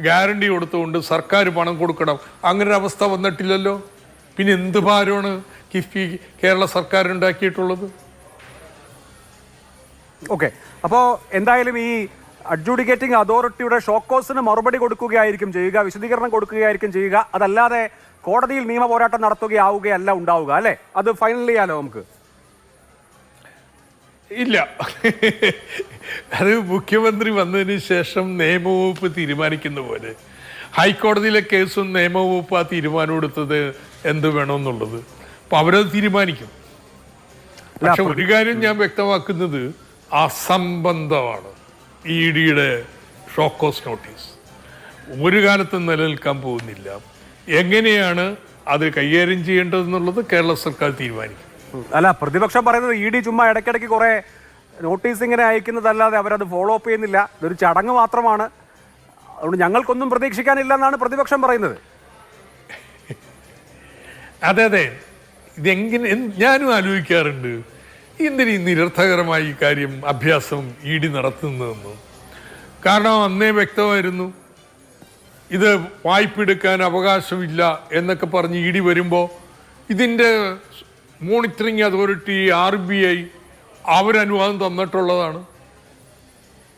ഗ്യാരണ്ടി കൊടുത്തുകൊണ്ട് സർക്കാർ പണം കൊടുക്കണം, അങ്ങനെ ഒരു അവസ്ഥ വന്നിട്ടില്ലല്ലോ. പിന്നെ എന്ത് ഭാരമാണ് കിഫ്ബി കേരള സർക്കാർ ഉണ്ടാക്കിയിട്ടുള്ളത്? ഓക്കെ, അപ്പോൾ എന്തായാലും ഈ അഡ്ജൂഡിക്കേറ്റിംഗ് അതോറിറ്റിയുടെ ഷോക്കോസിന് മറുപടി കൊടുക്കുകയായിരിക്കും ചെയ്യുക, വിശദീകരണം കൊടുക്കുകയായിരിക്കും ചെയ്യുക. അതല്ലാതെ കോടതിയിൽ നിയമ പോരാട്ടം നടത്തുകയാവുകയല്ല ഉണ്ടാവുക, അല്ലേ? അത് ഫൈനൽ ചെയ്യാലോ നമുക്ക്. ഇല്ല. അത് മുഖ്യമന്ത്രി വന്നതിന് ശേഷം നിയമവകുപ്പ് തീരുമാനിക്കുന്ന പോലെ ഹൈക്കോടതിയിലെ കേസും നിയമവകുപ്പ് ആ തീരുമാനം എടുത്തത് എന്ത് വേണമെന്നുള്ളത്. അപ്പം അവരത് തീരുമാനിക്കും. പക്ഷെ ഒരു കാര്യം ഞാൻ വ്യക്തമാക്കുന്നത് അസംബന്ധമാണ് ഇ ഡിയുടെ ഷോക്കോസ് നോട്ടീസ്. ഒരു കാലത്തും നിലനിൽക്കാൻ പോകുന്നില്ല. എങ്ങനെയാണ് അത് കൈകാര്യം ചെയ്യേണ്ടതെന്നുള്ളത് കേരള സർക്കാർ തീരുമാനിക്കും. അല്ല, പ്രതിപക്ഷം പറയുന്നത് ഇ ഡി ചുമ്മാ ഇടയ്ക്കിടയ്ക്ക് കുറെ നോട്ടീസ് ഇങ്ങനെ അയക്കുന്നതല്ലാതെ അവരത് ഫോളോ അപ്പ് ചെയ്യുന്നില്ല, ഇതൊരു ചടങ്ങ് മാത്രമാണ്, അതുകൊണ്ട് ഞങ്ങൾക്കൊന്നും പ്രതീക്ഷിക്കാനില്ല എന്നാണ് പ്രതിപക്ഷം പറയുന്നത്. അതെ അതെ, ഇതെങ്ങനെ ഞാനും ആലോചിക്കാറുണ്ട്, എന്തിനീ നിരർത്ഥകരമായി ഈ കാര്യം അഭ്യാസം ഇ ഡി നടത്തുന്നതെന്ന്. കാരണം അന്നേ വ്യക്തമായിരുന്നു ഇത് വായ്പ എടുക്കാൻ അവകാശമില്ല എന്നൊക്കെ പറഞ്ഞ് ഇ ഡി വരുമ്പോൾ ഇതിൻ്റെ മോണിറ്ററിംഗ് അതോറിറ്റി RBI അവരനുവാദം തന്നിട്ടുള്ളതാണ്.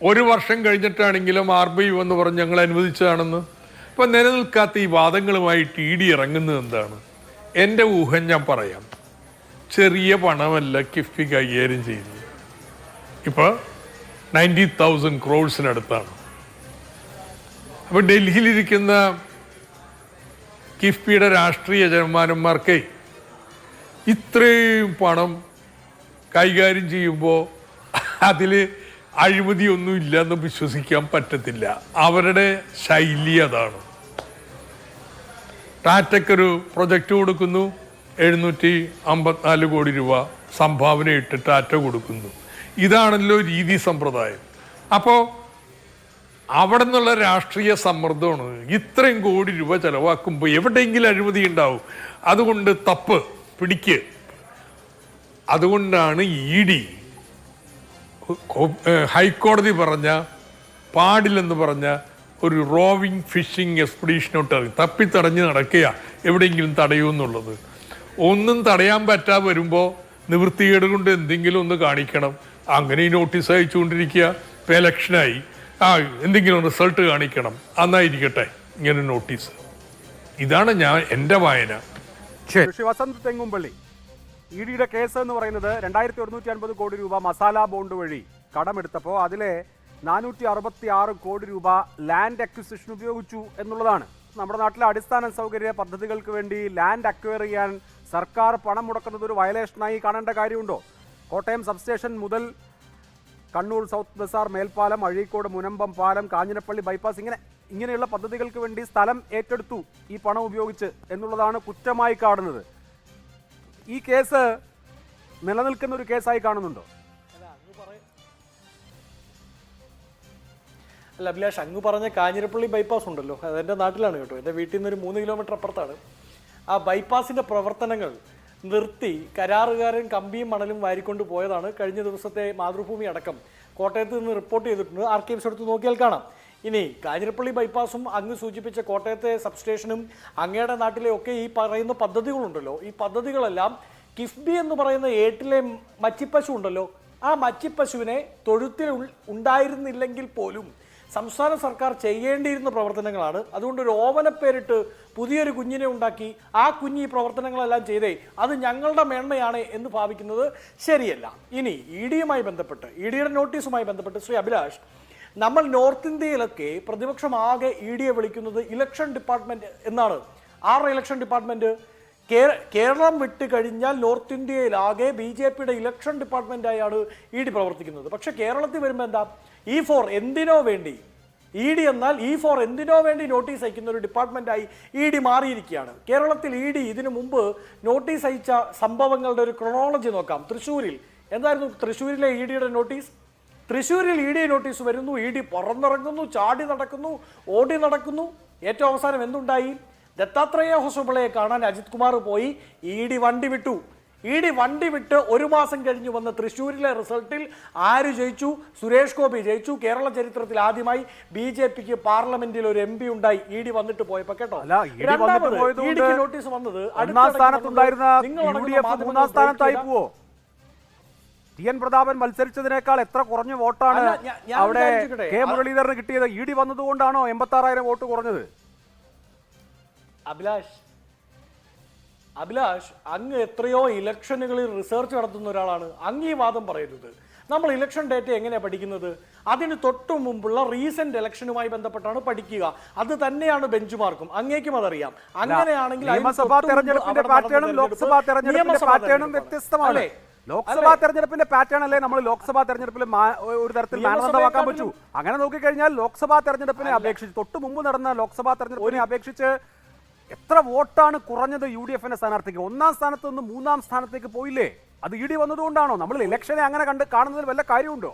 ഒരു വർഷം കഴിഞ്ഞിട്ടാണെങ്കിലും RBI വന്ന് പറഞ്ഞ് ഞങ്ങൾ അനുവദിച്ചതാണെന്ന്. അപ്പം നിലനിൽക്കാത്ത ഈ വാദങ്ങളുമായിട്ട് ഇ ഡി ഇറങ്ങുന്നത് എന്താണ്? എൻ്റെ ഊഹം ഞാൻ പറയാം. ചെറിയ പണമല്ല കിഫ്ബി കൈകാര്യം ചെയ്യുന്നത്. ഇപ്പോൾ 90,000 crores അപ്പോൾ ഡൽഹിയിലിരിക്കുന്ന കിഫ്ബിയുടെ രാഷ്ട്രീയ യജമാനന്മാർക്ക് ഇത്രയും പണം കൈകാര്യം ചെയ്യുമ്പോൾ അതിൽ അഴിമതിയൊന്നും ഇല്ലെന്ന് വിശ്വസിക്കാൻ പറ്റത്തില്ല. അവരുടെ ശൈലി അതാണ്. ടാറ്റയ്ക്കൊരു പ്രൊജക്റ്റ് കൊടുക്കുന്നു, 754 കോടി രൂപ സംഭാവന ഇട്ട് ടാറ്റ കൊടുക്കുന്നു. ഇതാണല്ലോ രീതി സമ്പ്രദായം. അപ്പോൾ അവിടെ നിന്നുള്ള രാഷ്ട്രീയ സമ്മർദ്ദമാണ്. ഇത്രയും കോടി രൂപ ചെലവാക്കുമ്പോൾ എവിടെയെങ്കിലും അഴിമതി ഉണ്ടാവും, അതുകൊണ്ട് തപ്പ് പിടിക്ക്. അതുകൊണ്ടാണ് ഇ ഡി ഹൈക്കോടതി പറഞ്ഞ പാടില്ലെന്ന് പറഞ്ഞ ഒരു റോവിങ് ഫിഷിംഗ് എക്സ്പെഡീഷനോട്ട് തപ്പിത്തടഞ്ഞ് നടക്കുക, എവിടെയെങ്കിലും തടയുമെന്നുള്ളത്. ഒന്നും തടയാൻ പറ്റാതെ വരുമ്പോൾ നിവൃത്തികേട് കൊണ്ട് എന്തെങ്കിലും ഒന്ന് കാണിക്കണം. അങ്ങനെ ഈ നോട്ടീസ് അയച്ചുകൊണ്ടിരിക്കുക. ഇപ്പം ഇലക്ഷനായി, എന്തെങ്കിലും റിസൾട്ട് കാണിക്കണം, അന്നായിരിക്കട്ടെ ഇങ്ങനെ നോട്ടീസ്. ഇതാണ് എൻ്റെ വായന. ശ്രീ വസന്ത് തെങ്ങുംപള്ളി, ഇ ഡിയുടെ കേസ് എന്ന് പറയുന്നത് 2150 കോടി രൂപ മസാല ബോണ്ട് വഴി കടമെടുത്തപ്പോൾ അതിലെ 466 കോടി രൂപ ലാൻഡ് അക്വിസിഷൻ ഉപയോഗിച്ചു എന്നുള്ളതാണ്. നമ്മുടെ നാട്ടിലെ അടിസ്ഥാന സൗകര്യ പദ്ധതികൾക്ക് വേണ്ടി ലാൻഡ് അക്വയർ ചെയ്യാൻ സർക്കാർ പണം മുടക്കുന്നത് ഒരു വയലേഷനായി കാണേണ്ട കാര്യമുണ്ടോ? കോട്ടയം സബ്സ്റ്റേഷൻ മുതൽ കണ്ണൂർ സൗത്ത് ബസാർ മേൽപ്പാലം, അഴീക്കോട് മുനമ്പം പാലം, കാഞ്ഞിരപ്പള്ളി ബൈപ്പാസ്, ഇങ്ങനെയുള്ള പദ്ധതികൾക്ക് വേണ്ടി സ്ഥലം ഏറ്റെടുത്തു ഈ പണം ഉപയോഗിച്ച് എന്നുള്ളതാണ് കുറ്റമായി കാണുന്നത്. ഈ കേസ് നിലനിൽക്കുന്ന ഒരു കേസായി കാണുന്നുണ്ടോ? അല്ല അഭിലാഷ്, അങ്ങ് പറഞ്ഞ കാഞ്ഞിരപ്പള്ളി ബൈപ്പാസ് ഉണ്ടല്ലോ, അതെൻ്റെ നാട്ടിലാണ് കേട്ടോ. എൻ്റെ വീട്ടിൽ നിന്ന് ഒരു 3 കിലോമീറ്റർ അപ്പുറത്താണ്. ആ ബൈപ്പാസിൻ്റെ പ്രവർത്തനങ്ങൾ നിർത്തി കരാറുകാരൻ കമ്പിയും മണലും വാരിക്കൊണ്ട് പോയതാണ്. കഴിഞ്ഞ ദിവസത്തെ മാതൃഭൂമി അടക്കം കോട്ടയത്ത് നിന്ന് റിപ്പോർട്ട് ചെയ്തിട്ടുണ്ട്. ആർക്കൈവ്സ് എടുത്ത് നോക്കിയാൽ കാണാം. ഇനി കാഞ്ഞിരപ്പള്ളി ബൈപ്പാസും അങ്ങ് സൂചിപ്പിച്ച കോട്ടയത്തെ സബ്സ്റ്റേഷനും അങ്ങയുടെ നാട്ടിലെ ഒക്കെ ഈ പറയുന്ന പദ്ധതികളുണ്ടല്ലോ, ഈ പദ്ധതികളെല്ലാം കിഫ്ബി എന്ന് പറയുന്ന ഏട്ടിലെ മച്ചിപ്പശു ഉണ്ടല്ലോ, ആ മച്ചിപ്പശുവിനെ തൊഴുത്തിൽ ഉണ്ടായിരുന്നില്ലെങ്കിൽ പോലും സംസ്ഥാന സർക്കാർ ചെയ്യേണ്ടിയിരുന്ന പ്രവർത്തനങ്ങളാണ്. അതുകൊണ്ട് ഒരു ഓമനപ്പേരിട്ട് പുതിയൊരു കുഞ്ഞിനെ ഉണ്ടാക്കി ആ കുഞ്ഞ് ഈ പ്രവർത്തനങ്ങളെല്ലാം ചെയ്തേ അത് ഞങ്ങളുടെ മേന്മയാണ് എന്ന് ഭാവിക്കുന്നത് ശരിയല്ല. ഇനി ഇ ഡിയുമായി ബന്ധപ്പെട്ട്, ഇ ഡിയുടെ നോട്ടീസുമായി ബന്ധപ്പെട്ട് ശ്രീ അഭിലാഷ്, നമ്മൾ നോർത്ത് ഇന്ത്യയിലൊക്കെ പ്രതിപക്ഷം ആകെ ഇ ഡിയെ വിളിക്കുന്നത് ഇലക്ഷൻ ഡിപ്പാർട്ട്മെന്റ് എന്നാണ്. ആരുടെ ഇലക്ഷൻ ഡിപ്പാർട്ട്മെന്റ്? കേരളം വിട്ട് കഴിഞ്ഞാൽ നോർത്ത് ഇന്ത്യയിലാകെ BJPയുടെ ഇലക്ഷൻ ഡിപ്പാർട്ട്മെന്റായാണ് ഇ ഡി പ്രവർത്തിക്കുന്നത്. പക്ഷെ കേരളത്തിൽ വരുമ്പോൾ എന്താ, E4 എന്തിനോ വേണ്ടി, ഇ ഡി എന്നാൽ E4 എന്തിനോ വേണ്ടി നോട്ടീസ് അയക്കുന്ന ഒരു ഡിപ്പാർട്ട്മെന്റായി ഇ ഡി മാറിയിരിക്കുകയാണ്. കേരളത്തിൽ ഇ ഡി ഇതിനു മുമ്പ് നോട്ടീസ് അയച്ച സംഭവങ്ങളുടെ ഒരു ക്രോണോളജി നോക്കാം. തൃശ്ശൂരിൽ എന്തായിരുന്നു തൃശ്ശൂരിലെ ഇ ഡിയുടെ നോട്ടീസ്? തൃശ്ശൂരിൽ ഇ ഡി നോട്ടീസ് വരുന്നു, ഇ ഡി പറന്നിറങ്ങുന്നു, ചാടി നടക്കുന്നു, ഓടി നടക്കുന്നു. ഏറ്റവും അവസാനം എന്തുണ്ടായി? ദത്താത്രേയ ഹോസ്പിറ്റലെ കാണാൻ അജിത് കുമാർ പോയി, ഇ ഡി വണ്ടി വിട്ടു. ഇ ഡി വണ്ടി വിട്ട് 1 മാസം കഴിഞ്ഞു വന്ന തൃശ്ശൂരിലെ റിസൾട്ടിൽ ആര് ജയിച്ചു? സുരേഷ് ഗോപി ജയിച്ചു. കേരള ചരിത്രത്തിൽ ആദ്യമായി BJPക്ക് പാർലമെന്റിൽ ഒരു MP ഉണ്ടായി ഇ ഡി വന്നിട്ട് പോയപ്പോ കേട്ടോ. നോട്ടീസ് വന്നത് ടി.എൻ. പ്രതാപൻ മത്സരിച്ചതിനേക്കാൾ എത്ര കുറഞ്ഞ വോട്ടാണ് അവിടെ കെ മുരളീധരന് കിട്ടിയത്? ഇ ഡി വന്നതുകൊണ്ടാണോ 86,000 വോട്ട് കുറഞ്ഞത്? അഭിലാഷ്, അങ്ങ് എത്രയോ ഇലക്ഷനുകളിൽ റിസർച്ച് നടത്തുന്ന ഒരാളാണ്. അങ്ങ് ഈ വാദം പറയരുത്. നമ്മൾ ഇലക്ഷൻ ഡേറ്റ എങ്ങനെയാണ് പഠിക്കുന്നത്? അതിന് തൊട്ടു മുമ്പുള്ള റീസെന്റ് ഇലക്ഷനുമായി ബന്ധപ്പെട്ടാണ് പഠിക്കുക. അത് തന്നെയാണ് ബെഞ്ച് മാർക്കും. അങ്ങേക്കും അതറിയാം. അങ്ങനെയാണെങ്കിൽ നിയമസഭാ തെരഞ്ഞെടുപ്പിന്റെ പാറ്റേണും ലോക്സഭാ തെരഞ്ഞെടുപ്പിന്റെ പാറ്റേണും വ്യത്യസ്തമാണ്. ലോക്സഭാ തെരഞ്ഞെടുപ്പിന്റെ പാറ്റേൺ അല്ലേ നമ്മൾ ലോക്സഭാ തെരഞ്ഞെടുപ്പിൽ ഒരു തരത്തിൽ മാനദണ്ഡമാക്കാൻ പറ്റൂ. അങ്ങനെ നോക്കിക്കഴിഞ്ഞാൽ ലോക്സഭാ തെരഞ്ഞെടുപ്പിനെ അപേക്ഷിച്ച് തൊട്ടു മുമ്പ് നടന്ന ലോക്സഭാ തെരഞ്ഞെടുപ്പിനെ അപേക്ഷിച്ച് എത്ര വോട്ടാണ് കുറഞ്ഞത് യു ഡി എഫിന്റെ സ്ഥാനാർത്ഥിക്ക്? 1ാം സ്ഥാനത്ത് നിന്ന് 3ാം സ്ഥാനത്തേക്ക് പോയില്ലേ? അത് ഇ ഡി വന്നതുകൊണ്ടാണോ? നമ്മൾ ഇലക്ഷനെ അങ്ങനെ കാണുന്നതിൽ വല്ല കാര്യമുണ്ടോ?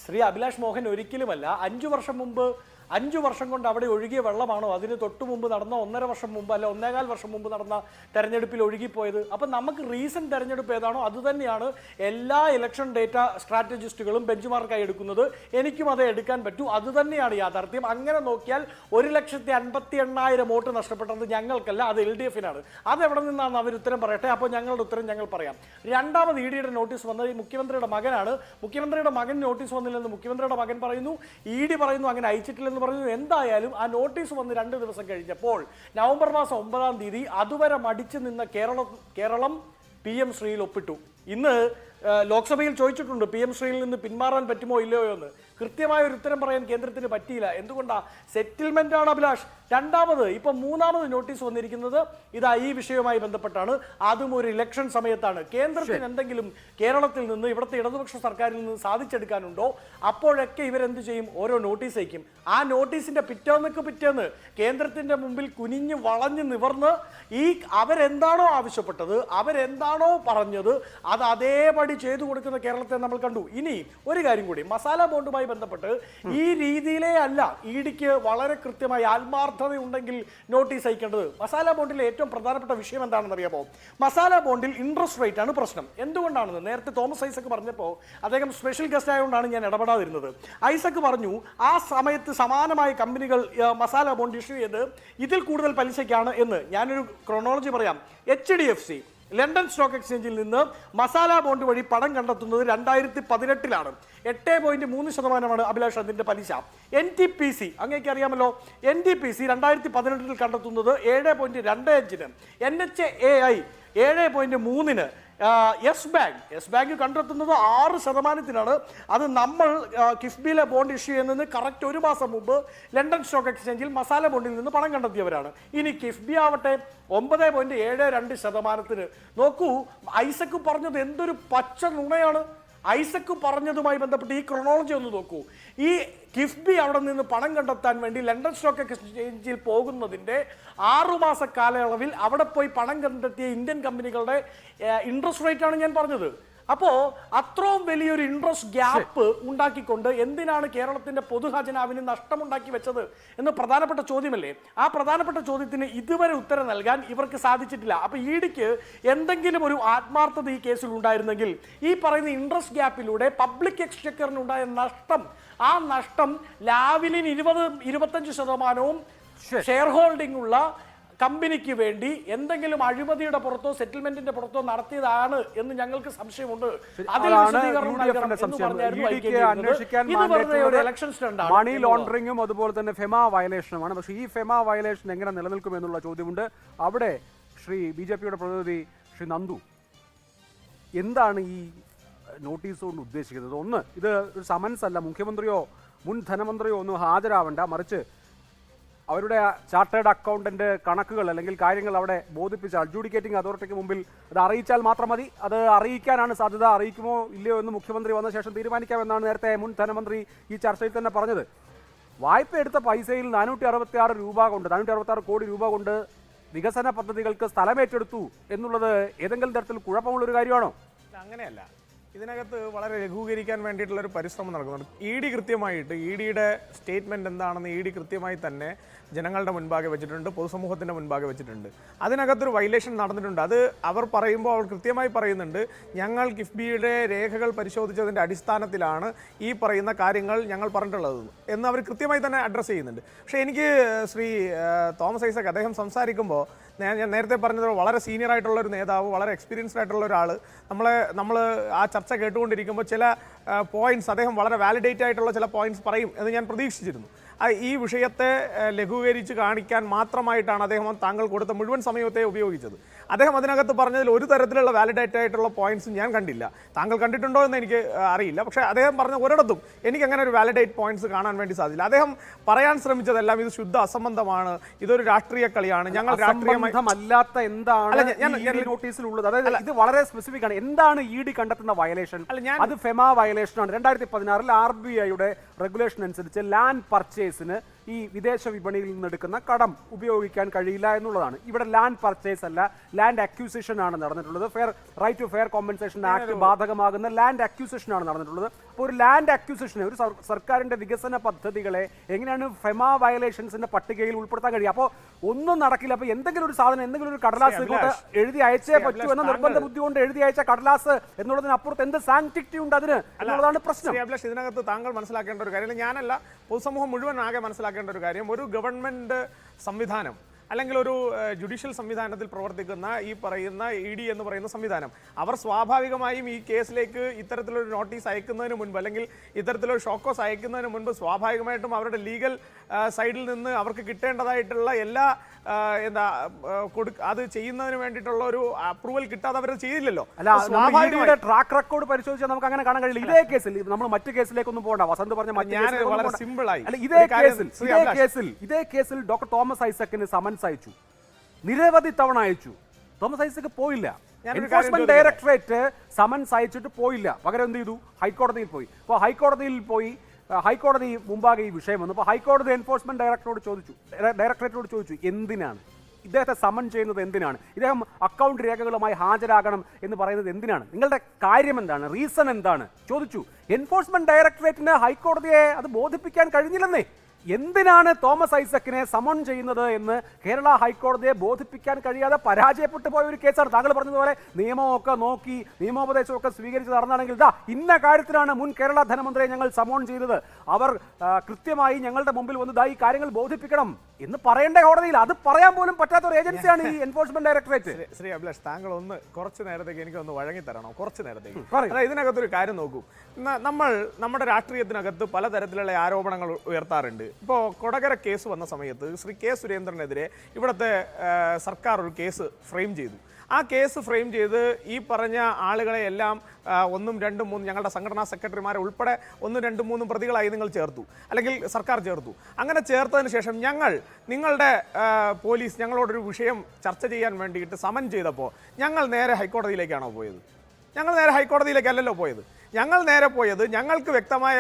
ശ്രീ അഭിലാഷ് മോഹൻ ഒരിക്കലുമല്ല 5 വർഷം കൊണ്ട് അവിടെ ഒഴുകിയ വെള്ളമാണോ അതിന് തൊട്ടു മുമ്പ് നടന്ന 1.5 വർഷം മുമ്പ് അല്ല 1.25 വർഷം മുമ്പ് നടന്ന തെരഞ്ഞെടുപ്പിൽ ഒഴുകിപ്പോയത്? അപ്പം നമുക്ക് റീസെന്റ് തെരഞ്ഞെടുപ്പ് ഏതാണോ അത് തന്നെയാണ് എല്ലാ ഇലക്ഷൻ ഡേറ്റ സ്ട്രാറ്റജിസ്റ്റുകളും ബെഞ്ച് മാർക്കായി എടുക്കുന്നത്. എനിക്കും അത് എടുക്കാൻ പറ്റൂ. അത് തന്നെയാണ് യാഥാർത്ഥ്യം. അങ്ങനെ നോക്കിയാൽ 1,58,000 വോട്ട് നഷ്ടപ്പെട്ടത് ഞങ്ങൾക്കല്ല, അത് LDF-നാണ്. അതെവിടെ നിന്നാണ് അവർ ഉത്തരം പറയട്ടെ. അപ്പോൾ ഞങ്ങളുടെ ഉത്തരം ഞങ്ങൾ പറയാം. രണ്ടാമത് ED നോട്ടീസ് വന്നത് മുഖ്യമന്ത്രിയുടെ മകനാണ്. മുഖ്യമന്ത്രിയുടെ മകൻ നോട്ടീസ് വന്നില്ലെന്ന് മുഖ്യമന്ത്രിയുടെ മകൻ പറയുന്നു. ED പറയുന്നു അങ്ങനെ അയച്ചിട്ടില്ലെന്ന് പറഞ്ഞു. എന്തായാലും ആ നോട്ടീസ് വന്ന് 2 ദിവസം കഴിഞ്ഞപ്പോൾ നവംബർ മാസം 9-ാം തീയതി അതുവരെ മടിച്ചു നിന്ന കേരളം PM ശ്രീയിൽ ഒപ്പിട്ടു. ഇന്ന് ലോക്സഭയിൽ ചോദിച്ചിട്ടുണ്ട് PM ശ്രീയിൽ നിന്ന് പിന്മാറാൻ പറ്റുമോ ഇല്ലയോ എന്ന്. കൃത്യമായ ഒരു ഉത്തരം പറയാൻ കേന്ദ്രത്തിന് പറ്റിയില്ല. എന്തുകൊണ്ടാ? സെറ്റിൽമെന്റ് ആണ് അഭിലാഷ്. രണ്ടാമത് ഇപ്പൊ 3ാമത് നോട്ടീസ് വന്നിരിക്കുന്നത് ഇതാ ഈ വിഷയവുമായി ബന്ധപ്പെട്ടാണ്. അതും ഒരു ഇലക്ഷൻ സമയത്താണ്. കേന്ദ്രത്തിന് എന്തെങ്കിലും കേരളത്തിൽ നിന്ന് ഇവിടുത്തെ ഇടതുപക്ഷ സർക്കാരിൽ നിന്ന് സാധിച്ചെടുക്കാനുണ്ടോ? അപ്പോഴൊക്കെ ഇവരെന്ത് ചെയ്യും? ഓരോ നോട്ടീസ് അയക്കും. ആ നോട്ടീസിന്റെ പിറ്റേന്ന് കേന്ദ്രത്തിന്റെ മുമ്പിൽ കുനിഞ്ഞ് വളഞ്ഞ് നിവർന്ന് അവരെന്താണോ ആവശ്യപ്പെട്ടത്, അവരെന്താണോ പറഞ്ഞത് അത് അതേപടി ചെയ്തു കൊടുക്കുന്ന കേരളത്തെ നമ്മൾ കണ്ടു. ഇനി ഒരു കാര്യം കൂടി, മസാല ബോണ്ടുമായി ബന്ധപ്പെട്ട് ഈ രീതിയിലേ അല്ല EDക്ക് വളരെ കൃത്യമായി ആത്മാർത്ഥതയുണ്ടെങ്കിൽ നോട്ടീസ് അയക്കേണ്ടത്. മസാല ബോണ്ടിലെ ഏറ്റവും പ്രധാനപ്പെട്ട വിഷയം എന്താണെന്ന് അറിയാമോ? മസാല ബോണ്ടിൽ ഇൻട്രസ്റ്റ് റേറ്റ് ആണ് പ്രശ്നം. എന്തുകൊണ്ടാണെന്ന് നേരത്തെ തോമസ് ഐസക് പറഞ്ഞപ്പോൾ അദ്ദേഹം സ്പെഷ്യൽ ഗസ്റ്റ് ആയതുകൊണ്ടാണ് ഞാൻ ഇടപെടാതിരുന്നത്. ഐസക് പറഞ്ഞു ആ സമയത്ത് സമാനമായ കമ്പനികൾ മസാല ബോണ്ട് ഇഷ്യൂ ചെയ്ത് ഇതിൽ കൂടുതൽ പലിശയ്ക്കാണ് എന്ന്. ഞാനൊരു ക്രോണോളജി പറയാം. HDFC ലണ്ടൻ സ്റ്റോക്ക് എക്സ്ചേഞ്ചിൽ നിന്ന് മസാല ബോണ്ട് വഴി പണം കണ്ടെത്തുന്നത് 2018-ലാണ്. 8.3% അഭിലാഷ് അതിന്റെ പലിശ. NTPC അങ്ങേക്ക് അറിയാമല്ലോ. NTPC 2018 കണ്ടെത്തുന്നത് 7.25-ന്. NHAI 7.3-ന്. യെസ് ബാങ്ക് കണ്ടെത്തുന്നത് 6%-നാണ്. അത് നമ്മൾ കിഫ്ബിയിലെ ബോണ്ട് ഇഷ്യൂ ചെയ്യുന്നതിന് കറക്റ്റ് 1 മാസം മുമ്പ് ലണ്ടൻ സ്റ്റോക്ക് എക്സ്ചേഞ്ചിൽ മസാല ബോണ്ടിൽ നിന്ന് പണം കണ്ടെത്തിയവരാണ്. ഇനി കിഫ്ബി ആവട്ടെ 9.72%-ന്. നോക്കൂ, ഐസക് പറഞ്ഞത് എന്തൊരു പച്ച നുണയാണ്. ഐസക് പറഞ്ഞതുമായി ബന്ധപ്പെട്ട് ഈ ക്രോണോളജി ഒന്ന് നോക്കൂ. ഈ കിഫ്ബി അവിടെ നിന്ന് പണം കണ്ടെത്താൻ വേണ്ടി ലണ്ടൻ സ്റ്റോക്ക് എക്സ്ചേഞ്ചിൽ പോകുന്നതിൻ്റെ 6 മാസ കാലയളവിൽ അവിടെ പോയി പണം കണ്ടെത്തിയ ഇന്ത്യൻ കമ്പനികളുടെ ഇൻട്രസ്റ്റ് റേറ്റ് ആണ് ഞാൻ പറഞ്ഞത്. അപ്പോൾ അത്രയും വലിയൊരു ഇൻട്രസ്റ്റ് ഗ്യാപ്പ് ഉണ്ടാക്കിക്കൊണ്ട് എന്തിനാണ് കേരളത്തിന്റെ പൊതുഖജനാവിന് നഷ്ടമുണ്ടാക്കി വെച്ചത് എന്ന് പ്രധാനപ്പെട്ട ചോദ്യമല്ലേ? ആ പ്രധാനപ്പെട്ട ചോദ്യത്തിന് ഇതുവരെ ഉത്തരം നൽകാൻ ഇവർക്ക് സാധിച്ചിട്ടില്ല. അപ്പൊ EDക്ക് എന്തെങ്കിലും ഒരു ആത്മാർത്ഥത ഈ കേസിൽ ഉണ്ടായിരുന്നെങ്കിൽ ഈ പറയുന്ന ഇൻട്രസ്റ്റ് ഗ്യാപ്പിലൂടെ പബ്ലിക് എക്സ്ചെക്കറിനുണ്ടായ നഷ്ടം, ആ നഷ്ടം ലാവ്ലിന് 20-25% ഷെയർ ഹോൾഡിംഗ് ഉള്ള കമ്പനിക്ക് വേണ്ടി എന്തെങ്കിലും അഴിമതിയുടെ പുറത്തോ സെറ്റിൽമെന്റിന്റെ പുറത്തോ നടത്തിയതാണ് എന്ന് ഞങ്ങൾക്ക് സംശയമുണ്ട്. മണി ലോണ്ടറിംഗും അതുപോലെ തന്നെ ഫെമ വയലേഷനുമാണ്. പക്ഷേ ഈ ഫെമ വയലേഷൻ എങ്ങനെ നിലനിൽക്കും എന്നുള്ള ചോദ്യമുണ്ട്. അവിടെ BJPയുടെ പ്രതിനിധി ശ്രീ നന്ദു, എന്താണ് ഈ നോട്ടീസ് കൊണ്ട് ഉദ്ദേശിക്കുന്നത്? ഒന്ന്, ഇത് ഒരു സമൻസ് അല്ല. മുഖ്യമന്ത്രിയോ മുൻ ധനമന്ത്രിയോ ഒന്നും ഹാജരാവേണ്ട, മറിച്ച് അവരുടെ ചാർട്ടേഡ് അക്കൗണ്ടന്റ് കണക്കുകൾ അല്ലെങ്കിൽ കാര്യങ്ങൾ അവിടെ ബോധിപ്പിച്ച് അഡ്ജൂഡിക്കേറ്റിംഗ് അതോറിറ്റിക്ക് മുമ്പിൽ അത് അറിയിച്ചാൽ മാത്രം മതി. അത് അറിയിക്കാനാണ് സാധ്യത. അറിയിക്കുമോ ഇല്ലയോ എന്ന് മുഖ്യമന്ത്രി വന്ന ശേഷം തീരുമാനിക്കാമെന്നാണ് നേരത്തെ മുൻ ധനമന്ത്രി ഈ ചർച്ചയിൽ തന്നെ പറഞ്ഞത്. വായ്പ എടുത്ത പൈസയിൽ 466 കോടി രൂപ കൊണ്ട് വികസന പദ്ധതികൾക്ക് സ്ഥലമേറ്റെടുത്തു എന്നുള്ളത് ഏതെങ്കിലും തരത്തിൽ കുഴപ്പമുള്ളൊരു കാര്യമാണോ? അങ്ങനെയല്ല. ഇതിനകത്ത് വളരെ ലഘൂകരിക്കാൻ വേണ്ടിയിട്ടുള്ളൊരു പരിശ്രമം നടക്കുന്നുണ്ട്. ED കൃത്യമായിട്ട് EDയുടെ സ്റ്റേറ്റ്മെൻറ്റ് എന്താണെന്ന് ED കൃത്യമായി തന്നെ ജനങ്ങളുടെ മുൻപാകെ വെച്ചിട്ടുണ്ട്, പൊതുസമൂഹത്തിൻ്റെ മുൻപാകെ വെച്ചിട്ടുണ്ട്. അതിനകത്തൊരു വയലേഷൻ നടന്നിട്ടുണ്ട്. അത് അവർ പറയുമ്പോൾ അവർ കൃത്യമായി പറയുന്നുണ്ട്, ഞങ്ങൾ കിഫ്ബിയുടെ രേഖകൾ പരിശോധിച്ചതിൻ്റെ അടിസ്ഥാനത്തിലാണ് ഈ പറയുന്ന കാര്യങ്ങൾ ഞങ്ങൾ പറഞ്ഞിട്ടുള്ളത് എന്ന് അവർ കൃത്യമായി തന്നെ അഡ്രസ്സ് ചെയ്യുന്നുണ്ട്. പക്ഷേ എനിക്ക് ശ്രീ തോമസ് ഐസക് അദ്ദേഹം സംസാരിക്കുമ്പോൾ ഞാൻ നേരത്തെ പറഞ്ഞത് വളരെ സീനിയർ ആയിട്ടുള്ള ഒരു നേതാവ്, വളരെ എക്സ്പീരിയൻസ്ഡ് ആയിട്ടുള്ള ഒരാൾ നമ്മൾ ആ ചർച്ച കേട്ടുകൊണ്ടിരിക്കുമ്പോൾ ചില പോയിന്റ്സ് അദ്ദേഹം വളരെ വാലിഡേറ്റ് ആയിട്ടുള്ള ചില പോയിന്റ്സ് പറയും എന്ന് ഞാൻ പ്രതീക്ഷിച്ചിരുന്നു. ഈ വിഷയത്തെ ലഘൂകരിച്ച് കാണിക്കാൻ മാത്രമായിട്ടാണ് അദ്ദേഹം താങ്കൾ കൊടുത്ത മുഴുവൻ സമയത്തെ ഉപയോഗിച്ചത്. അദ്ദേഹം അതിനകത്ത് പറഞ്ഞതിൽ ഒരു തരത്തിലുള്ള വാലിഡേറ്റ് ആയിട്ടുള്ള പോയിന്റ്സ് ഞാൻ കണ്ടില്ല. താങ്കൾ കണ്ടിട്ടുണ്ടോ എന്ന് എനിക്ക് അറിയില്ല. പക്ഷേ അദ്ദേഹം പറഞ്ഞ ഒരിടത്തും എനിക്ക് അങ്ങനെ ഒരു വാലിഡേറ്റ് പോയിന്റ്സ് കാണാൻ വേണ്ടി സാധിച്ചില്ല. അദ്ദേഹം പറയാൻ ശ്രമിച്ചതെല്ലാം ഇത് ശുദ്ധ അസംബന്ധമാണ്, ഇതൊരു രാഷ്ട്രീയ കളിയാണ്, ഞങ്ങൾ രാഷ്ട്രീയമായി അല്ലാത്ത എന്താണ് നോട്ടീസിലുള്ളത്. അതായത് ഇത് വളരെ സ്പെസിഫിക് ആണ്. എന്താണ് ഇ ഡി കണ്ടെത്തുന്ന വയലേഷൻ? അത് ഫെമ വയലേഷൻ ആണ്. 2016 RBIയുടെ റെഗുലേഷൻ അനുസരിച്ച് ലാൻഡ് പർച്ചേസിന് ഈ വിദേശ വിപണിയിൽ നിന്നെടുക്കുന്ന കടം ഉപയോഗിക്കാൻ കഴിയില്ല എന്നുള്ളതാണ്. ഇവിടെ ലാൻഡ് പർച്ചേസ് അല്ല, ലാൻഡ് അക്യൂസിഷൻ ആണ് നടന്നിട്ടുള്ളത്. Right to fair compensation act ബാധകമാകുന്ന ലാൻഡ് അക്യൂസിഷൻ ആണ് നടന്നിട്ടുള്ളത്. അപ്പോൾ ഒരു ലാൻഡ് അക്യൂസിഷന് ഒരു സർക്കാരിന്റെ വികസന പദ്ധതികളെ എങ്ങനെയാണ് ഫെമ വയലേഷൻസിന്റെ പട്ടികയിൽ ഉൾപ്പെടുത്താൻ കഴിയും? അപ്പോൾ ഒന്നും നടക്കില്ല. അപ്പോൾ എന്തെങ്കിലും ഒരു സാധനം, എന്തെങ്കിലും ഒരു കടലാസ് എഴുതി അയച്ചേ പറ്റൂ എന്ന നിർബന്ധ ബുദ്ധി കൊണ്ട് എഴുതി അയച്ച കടലാസ് എന്നുള്ളതിനപ്പുറത്ത് എന്ത് സാങ്ക്ടിറ്റി ഉണ്ട് അതിന് എന്നുള്ളതാണ് പ്രശ്നം. ഇതിനകത്ത് താങ്കൾ മനസ്സിലാക്കേണ്ട ഒരു കാര്യം, ഞാനല്ല പൊതുസമൂഹം മുഴുവൻ ആകെ മനസ്സിലാക്കേണ്ട ഒരു കാര്യം, ഒരു ഗവൺമെന്റ് സംവിധാനം അല്ലെങ്കിൽ ഒരു ജുഡീഷ്യൽ സംവിധാനത്തിൽ പ്രവർത്തിക്കുന്ന ഈ പറയുന്ന ഇ ഡി എന്ന് പറയുന്ന സംവിധാനം, അവർ സ്വാഭാവികമായും ഈ കേസിലേക്ക് ഇത്തരത്തിലൊരു നോട്ടീസ് അയക്കുന്നതിന് മുൻപ് അല്ലെങ്കിൽ ഇത്തരത്തിലൊരു ഷോക്കോസ് അയക്കുന്നതിന് മുൻപ് സ്വാഭാവികമായിട്ടും അവരുടെ ലീഗൽ സൈഡിൽ നിന്ന് അവർക്ക് കിട്ടേണ്ടതായിട്ടുള്ള എല്ലാ അത് ചെയ്യുന്നതിന് വേണ്ടിയിട്ടുള്ള ഒരു അപ്രൂവൽ കിട്ടാതെ അവർ ചെയ്തില്ലല്ലോ. ട്രാക്ക് റെക്കോർഡ് പരിശോധിച്ചാൽ നമുക്ക് അങ്ങനെ കാണാൻ കഴിയില്ല. ഇതേ കേസിൽ നമ്മൾ മറ്റു കേസിലേക്കൊന്നും പോകണ്ട. വസന്ത് പറഞ്ഞ വളരെ സിമ്പിളായി ഇതേ കേസിൽ ഡോക്ടർ തോമസ് ഐസക്കിന് സമൻസ് അയച്ചു, നിരവധി തവണ അയച്ചു. തോമസ് ഐസക്ക് പോയില്ല. എൻഫോഴ്സ്മെന്റ് ഡയറക്ടറേറ്റ് സമൻസ് അയച്ചിട്ട് പോയില്ല. പകരം എന്ത് ചെയ്തു? ഹൈക്കോടതിയിൽ പോയി. അപ്പോൾ ഹൈക്കോടതി മുമ്പാകെ ഈ വിഷയം വന്നു. അപ്പോൾ ഹൈക്കോടതി എൻഫോഴ്സ്മെന്റ് ഡയറക്ടറേറ്റോട് ചോദിച്ചു എന്തിനാണ് ഇദ്ദേഹത്തെ സമൻ ചെയ്യുന്നത്, എന്തിനാണ് ഇദ്ദേഹം അക്കൗണ്ട് രേഖകളുമായി ഹാജരാകണം എന്ന് പറയുന്നത്, എന്തിനാണ്, നിങ്ങളുടെ കാര്യം എന്താണ്, റീസൺ എന്താണ് ചോദിച്ചു. എൻഫോഴ്സ്മെന്റ് ഡയറക്ടറേറ്റിന് ഹൈക്കോടതിയെ അത് ബോധിപ്പിക്കാൻ കഴിഞ്ഞില്ലെന്നേ. എന്തിനാണ് തോമസ് ഐസക്കിനെ സമൺ ചെയ്യുന്നത് എന്ന് കേരള ഹൈക്കോടതിയെ ബോധിപ്പിക്കാൻ കഴിയാതെ പരാജയപ്പെട്ടു പോയ ഒരു കേസാണ്. താങ്കൾ പറഞ്ഞതുപോലെ നിയമമൊക്കെ നോക്കി നിയമോപദേശമൊക്കെ സ്വീകരിച്ച് നടന്നാണെങ്കിൽ ഇന്ന കാര്യത്തിലാണ് മുൻ കേരള ധനമന്ത്രിയെ ഞങ്ങൾ സമൺ ചെയ്തത്, അവർ കൃത്യമായി ഞങ്ങളുടെ മുമ്പിൽ വന്ന് ഈ കാര്യങ്ങൾ ബോധിപ്പിക്കണം എന്ന് പറയേണ്ട കോടതിയിൽ അത് പറയാൻ പോലും പറ്റാത്ത ഒരു ഏജൻസിയാണ് ഈ എൻഫോഴ്സ്മെന്റ് ഡയറക്ടറേറ്റ്. ശ്രീ അഭിലാഷ്, താങ്കൾ കുറച്ച് നേരത്തേക്ക് എനിക്കൊന്ന് വഴങ്ങി തരണോ? കുറച്ച് നേരത്തേക്ക് ഇതിനകത്തൊരു കാര്യം നോക്കൂ. നമ്മൾ നമ്മുടെ രാഷ്ട്രീയത്തിനകത്ത് പലതരത്തിലുള്ള ആരോപണങ്ങൾ ഉയർത്താറുണ്ട്. ഇപ്പോൾ കൊടകര കേസ് വന്ന സമയത്ത് ശ്രീ കെ സുരേന്ദ്രനെതിരെ ഇവിടുത്തെ സർക്കാർ ഒരു കേസ് ഫ്രെയിം ചെയ്തു. ആ കേസ് ഫ്രെയിം ചെയ്ത് ഈ പറഞ്ഞ ആളുകളെ എല്ലാം 1, 2, 3 ഞങ്ങളുടെ സംഘടനാ സെക്രട്ടറിമാരെ ഉൾപ്പെടെ 1, 2, 3 പ്രതികളായി നിങ്ങൾ ചേർത്തു, അല്ലെങ്കിൽ സർക്കാർ ചേർത്തു. അങ്ങനെ ചേർത്തതിന് ശേഷം നിങ്ങളുടെ പോലീസ് ഞങ്ങളോടൊരു വിഷയം ചർച്ച ചെയ്യാൻ വേണ്ടിയിട്ട് സമൻ ചെയ്തപ്പോൾ ഞങ്ങൾ നേരെ ഹൈക്കോടതിയിലേക്കാണോ പോയത്? ഞങ്ങൾ നേരെ ഹൈക്കോടതിയിലേക്കല്ലല്ലോ പോയത്. ഞങ്ങൾ നേരെ പോയത്, ഞങ്ങൾക്ക് വ്യക്തമായ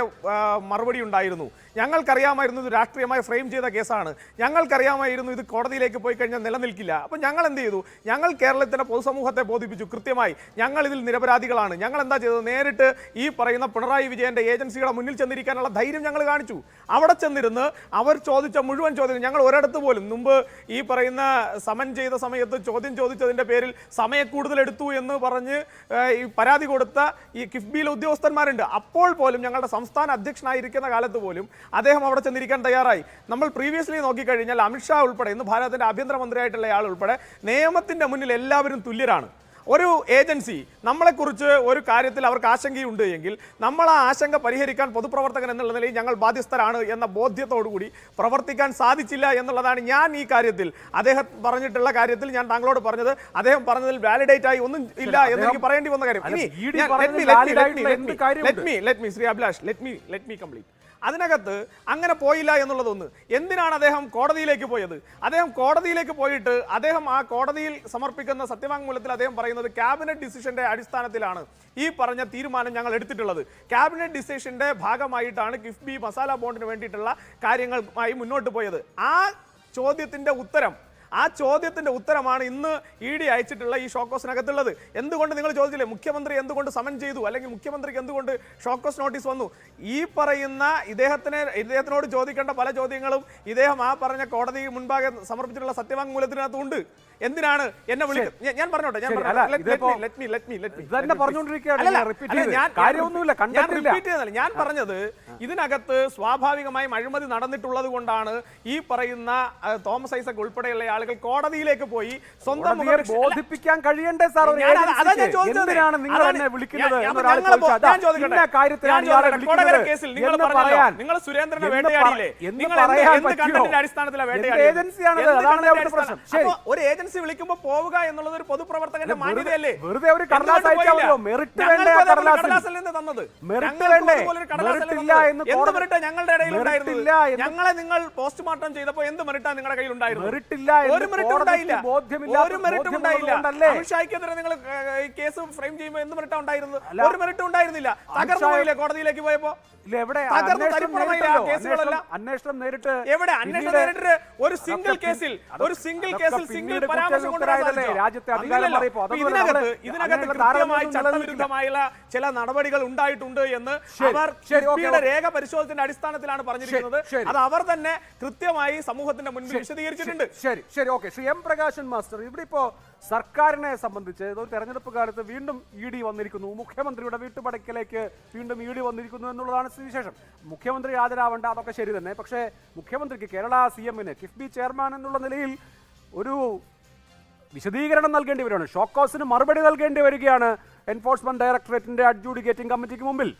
മറുപടി ഉണ്ടായിരുന്നു. ഞങ്ങൾക്കറിയാമായിരുന്നു ഇത് രാഷ്ട്രീയമായി ഫ്രെയിം ചെയ്ത കേസാണ്. ഞങ്ങൾക്കറിയാമായിരുന്നു ഇത് കോടതിയിലേക്ക് പോയി കഴിഞ്ഞാൽ നിലനിൽക്കില്ല. അപ്പം ഞങ്ങൾ എന്ത് ചെയ്തു? ഞങ്ങൾ കേരളത്തിലെ പൊതുസമൂഹത്തെ ബോധിപ്പിച്ചു കൃത്യമായി ഞങ്ങൾ ഇതിൽ നിരപരാധികളാണ്. ഞങ്ങൾ എന്താ ചെയ്തത്? നേരിട്ട് ഈ പറയുന്ന പിണറായി വിജയന്റെ ഏജൻസികളെ മുന്നിൽ ചെന്നിരിക്കാനുള്ള ധൈര്യം ഞങ്ങൾ കാണിച്ചു. അവിടെ ചെന്നിരുന്ന് അവർ ചോദിച്ച മുഴുവൻ ചോദ്യം ഞങ്ങൾ ഒരിടത്ത് പോലും മുമ്പ് ഈ പറയുന്ന സമൻ ചെയ്ത സമയത്ത് ചോദ്യം ചോദിച്ചതിന്റെ പേരിൽ സമയക്കൂടുതൽ എടുത്തു എന്ന് പറഞ്ഞ് ഈ പരാതി കൊടുത്ത ഈ കിഫ്ബിയിലെ ഉദ്യോഗസ്ഥന്മാരുണ്ട്. അപ്പോൾ പോലും ഞങ്ങളുടെ സംസ്ഥാന അധ്യക്ഷനായിരിക്കുന്ന കാലത്ത് പോലും അദ്ദേഹം അവിടെ ചെന്നിരിക്കാൻ തയ്യാറായി. നമ്മൾ പ്രീവിയസ്ലി നോക്കിക്കഴിഞ്ഞാൽ അമിത്ഷാ ഉൾപ്പെടെ, ഇന്ന് ഭാരതത്തിന്റെ ആഭ്യന്തരമന്ത്രിയായിട്ടുള്ള ആൾ ഉൾപ്പെടെ നിയമത്തിന്റെ മുന്നിൽ എല്ലാവരും തുല്യരാണ്. ഒരു ഏജൻസി നമ്മളെക്കുറിച്ച് ഒരു കാര്യത്തിൽ അവർക്ക് ആശങ്കയുണ്ട് എങ്കിൽ നമ്മൾ ആ ആശങ്ക പരിഹരിക്കാൻ പൊതുപ്രവർത്തകൻ എന്നുള്ള നിലയിൽ ഞങ്ങൾ ബാധ്യസ്ഥരാണ് എന്ന ബോധ്യത്തോടുകൂടി പ്രവർത്തിക്കാൻ സാധിച്ചില്ല എന്നുള്ളതാണ് ഞാൻ ഈ കാര്യത്തിൽ അദ്ദേഹം പറഞ്ഞിട്ടുള്ള കാര്യത്തിൽ ഞാൻ താങ്കളോട് പറഞ്ഞത്. അദ്ദേഹം പറഞ്ഞതിൽ വാലിഡേറ്റ് ആയി ഒന്നും ഇല്ല എന്ന് എനിക്ക് പറയേണ്ടി വന്ന കാര്യം. Shri Abhilash, let me complete. അതിനകത്ത് അങ്ങനെ പോയില്ല എന്നുള്ളതൊന്ന്. എന്തിനാണ് അദ്ദേഹം കോടതിയിലേക്ക് പോയത്? അദ്ദേഹം കോടതിയിലേക്ക് പോയിട്ട് അദ്ദേഹം ആ കോടതിയിൽ സമർപ്പിക്കുന്ന സത്യവാങ്മൂലത്തിൽ അദ്ദേഹം പറയുന്നത് ക്യാബിനറ്റ് ഡിസിഷന്റെ അടിസ്ഥാനത്തിലാണ് ഈ പറഞ്ഞ തീരുമാനം ഞങ്ങൾ എടുത്തിട്ടുള്ളത്. ക്യാബിനറ്റ് ഡിസിഷന്റെ ഭാഗമായിട്ടാണ് കിഫ്ബി മസാല ബോണ്ടിന് വേണ്ടിയിട്ടുള്ള കാര്യങ്ങളുമായി മുന്നോട്ട് പോയത്. ആ ചോദ്യത്തിന്റെ ഉത്തരമാണ് ഇന്ന് ഇ ഡി അയച്ചിട്ടുള്ള ഈ ഷോക്കോസിനകത്തുള്ളത്. എന്തുകൊണ്ട് നിങ്ങൾ ചോദിച്ചില്ലേ മുഖ്യമന്ത്രി എന്തുകൊണ്ട് സമൻ ചെയ്തു, അല്ലെങ്കിൽ മുഖ്യമന്ത്രിക്ക് എന്തുകൊണ്ട് ഷോക്കോസ് നോട്ടീസ് വന്നു? ഈ പറയുന്ന ഇദ്ദേഹത്തിനോട് ചോദിക്കേണ്ട പല ചോദ്യങ്ങളും ഇദ്ദേഹം ആ പറഞ്ഞ കോടതി മുൻപാകെ സമർപ്പിച്ചിട്ടുള്ള സത്യവാങ്മൂലത്തിനകത്തുണ്ട്. എന്തിനാണ് എന്നെ വിളിക്കുന്നത്? ഞാൻ പറഞ്ഞോട്ടെ, ഞാൻ പറഞ്ഞത് ഇതിനകത്ത് സ്വാഭാവികമായും അഴിമതി നടന്നിട്ടുള്ളത് കൊണ്ടാണ് ഈ പറയുന്ന തോമസ് ഐസക് ഉൾപ്പെടെയുള്ള ആളുകൾ കോടതിയിലേക്ക് പോയി സ്വന്തം കോടതിയെ ബോധിപ്പിക്കാൻ കഴിയണ്ടേ സാർ ഒരു ഏജൻസിക്ക്? എന്തിനാണ് നിങ്ങൾ എന്നെ വിളിക്കുന്നത് എന്നൊരാൾ ചോദിച്ചാൽ ഇന്ന കാര്യത്തിലാണ് ഇയാളെ വിളിക്കുന്നത് എന്ന് പറയാൻ നിങ്ങൾ സുരേന്ദ്രനെ വേട്ടയാടിയില്ലേ? നിങ്ങൾ എന്ത് കണ്ടന്റിന്റെ അടിസ്ഥാനത്തിലാണ് വേട്ടയാടിയത്? ഏജൻസിയാണത്, അതാണ് അവിടുത്തെ പ്രശ്നം. ശരി, ഒരു ഏജൻസി വിളിക്കുമ്പോൾ പോവുക എന്നുള്ളത് ഒരു പൊതുപ്രവർത്തകന്റെ മാന്യതയല്ലേ? വെറുതെ ഒരു കടലാസ് അയച്ചാലോ? മെറിറ്റ് വേണ്ടേ? കടലാസിൽ നിന്ന് തന്നത് മെറിറ്റ് വേണ്ടേ? മെറിറ്റില്ല എന്ന് എന്ത് മെറിറ്റാ ഞങ്ങളുടെ ഇടയിൽ ഉണ്ടായിരുന്നത്? ഞങ്ങളെ നിങ്ങൾ പോസ്റ്റ്മോർട്ടം ചെയ്തപ്പോൾ എന്ത് മെറിറ്റാ നിങ്ങളുടെ കയ്യിൽ ഉണ്ടായിരുന്നത്? മെറിറ്റില്ല, ഒരു മെറിറ്റും ഉണ്ടായില്ല. ഒരു മെറിറ്റും ഉണ്ടായില്ല. ബോധ്യമില്ല. അമിത്ഷായ്ക്കെതിരെ നിങ്ങൾ കേസ് ഫ്രെയിം ചെയ്യുമ്പോൾ എന്ത് മെറിറ്റാ ഉണ്ടായിരുന്നത്? ഒരു മെറിറ്റും ഉണ്ടായിരുന്നില്ല. തകർന്നു പോയില്ലേ കോടതിയിലേക്ക് പോയപ്പോ? അന്വേഷണം നേരിട്ട് എവിടെ അന്വേഷണം നേരിട്ട് ഒരു സിംഗിൾ കേസിൽ സിംഗിൾ പരാമർശം ഇതിനകത്ത് കൃത്യമായി ചട്ടവിരുദ്ധമായുള്ള ചില നടപടികൾ ഉണ്ടായിട്ടുണ്ട് എന്ന് അവർ രേഖ പരിശോധനയുടെ അടിസ്ഥാനത്തിലാണ് പറഞ്ഞിരിക്കുന്നത്. അത് അവർ തന്നെ കൃത്യമായി സമൂഹത്തിന്റെ മുൻപിൽ വിശദീകരിച്ചിട്ടുണ്ട്. ശരി ശരി okay. Shri M Prakashan master, ഇവിടെ ഇപ്പോ സർക്കാരിനെ സംബന്ധിച്ച് ഒരു തെരഞ്ഞെടുപ്പ് കാലത്ത് വീണ്ടും ED വന്നിരിക്കുന്നു, മുഖ്യമന്ത്രിയുടെ വീട്ടുപടക്കിലേക്ക് വീണ്ടും ED വന്നിരിക്കുന്നു എന്നുള്ളതാണ് സ്ഥിതിവിശേഷം. മുഖ്യമന്ത്രി ഹാജരാവേണ്ട, അതൊക്കെ ശരി തന്നെ. പക്ഷേ മുഖ്യമന്ത്രിക്ക് കേരള CM-ന് കിഫ്ബി ചെയർമാൻ എന്നുള്ള നിലയിൽ ഒരു വിശദീകരണം നൽകേണ്ടി വരികയാണ്. ഷോക്കോസിന് മറുപടി നൽകേണ്ടി വരികയാണ് എൻഫോഴ്സ്മെന്റ് ഡയറക്ടറേറ്റിന്റെ അഡ്ജൂഡിക്കേറ്റിംഗ് കമ്മിറ്റിക്ക് മുമ്പിൽ.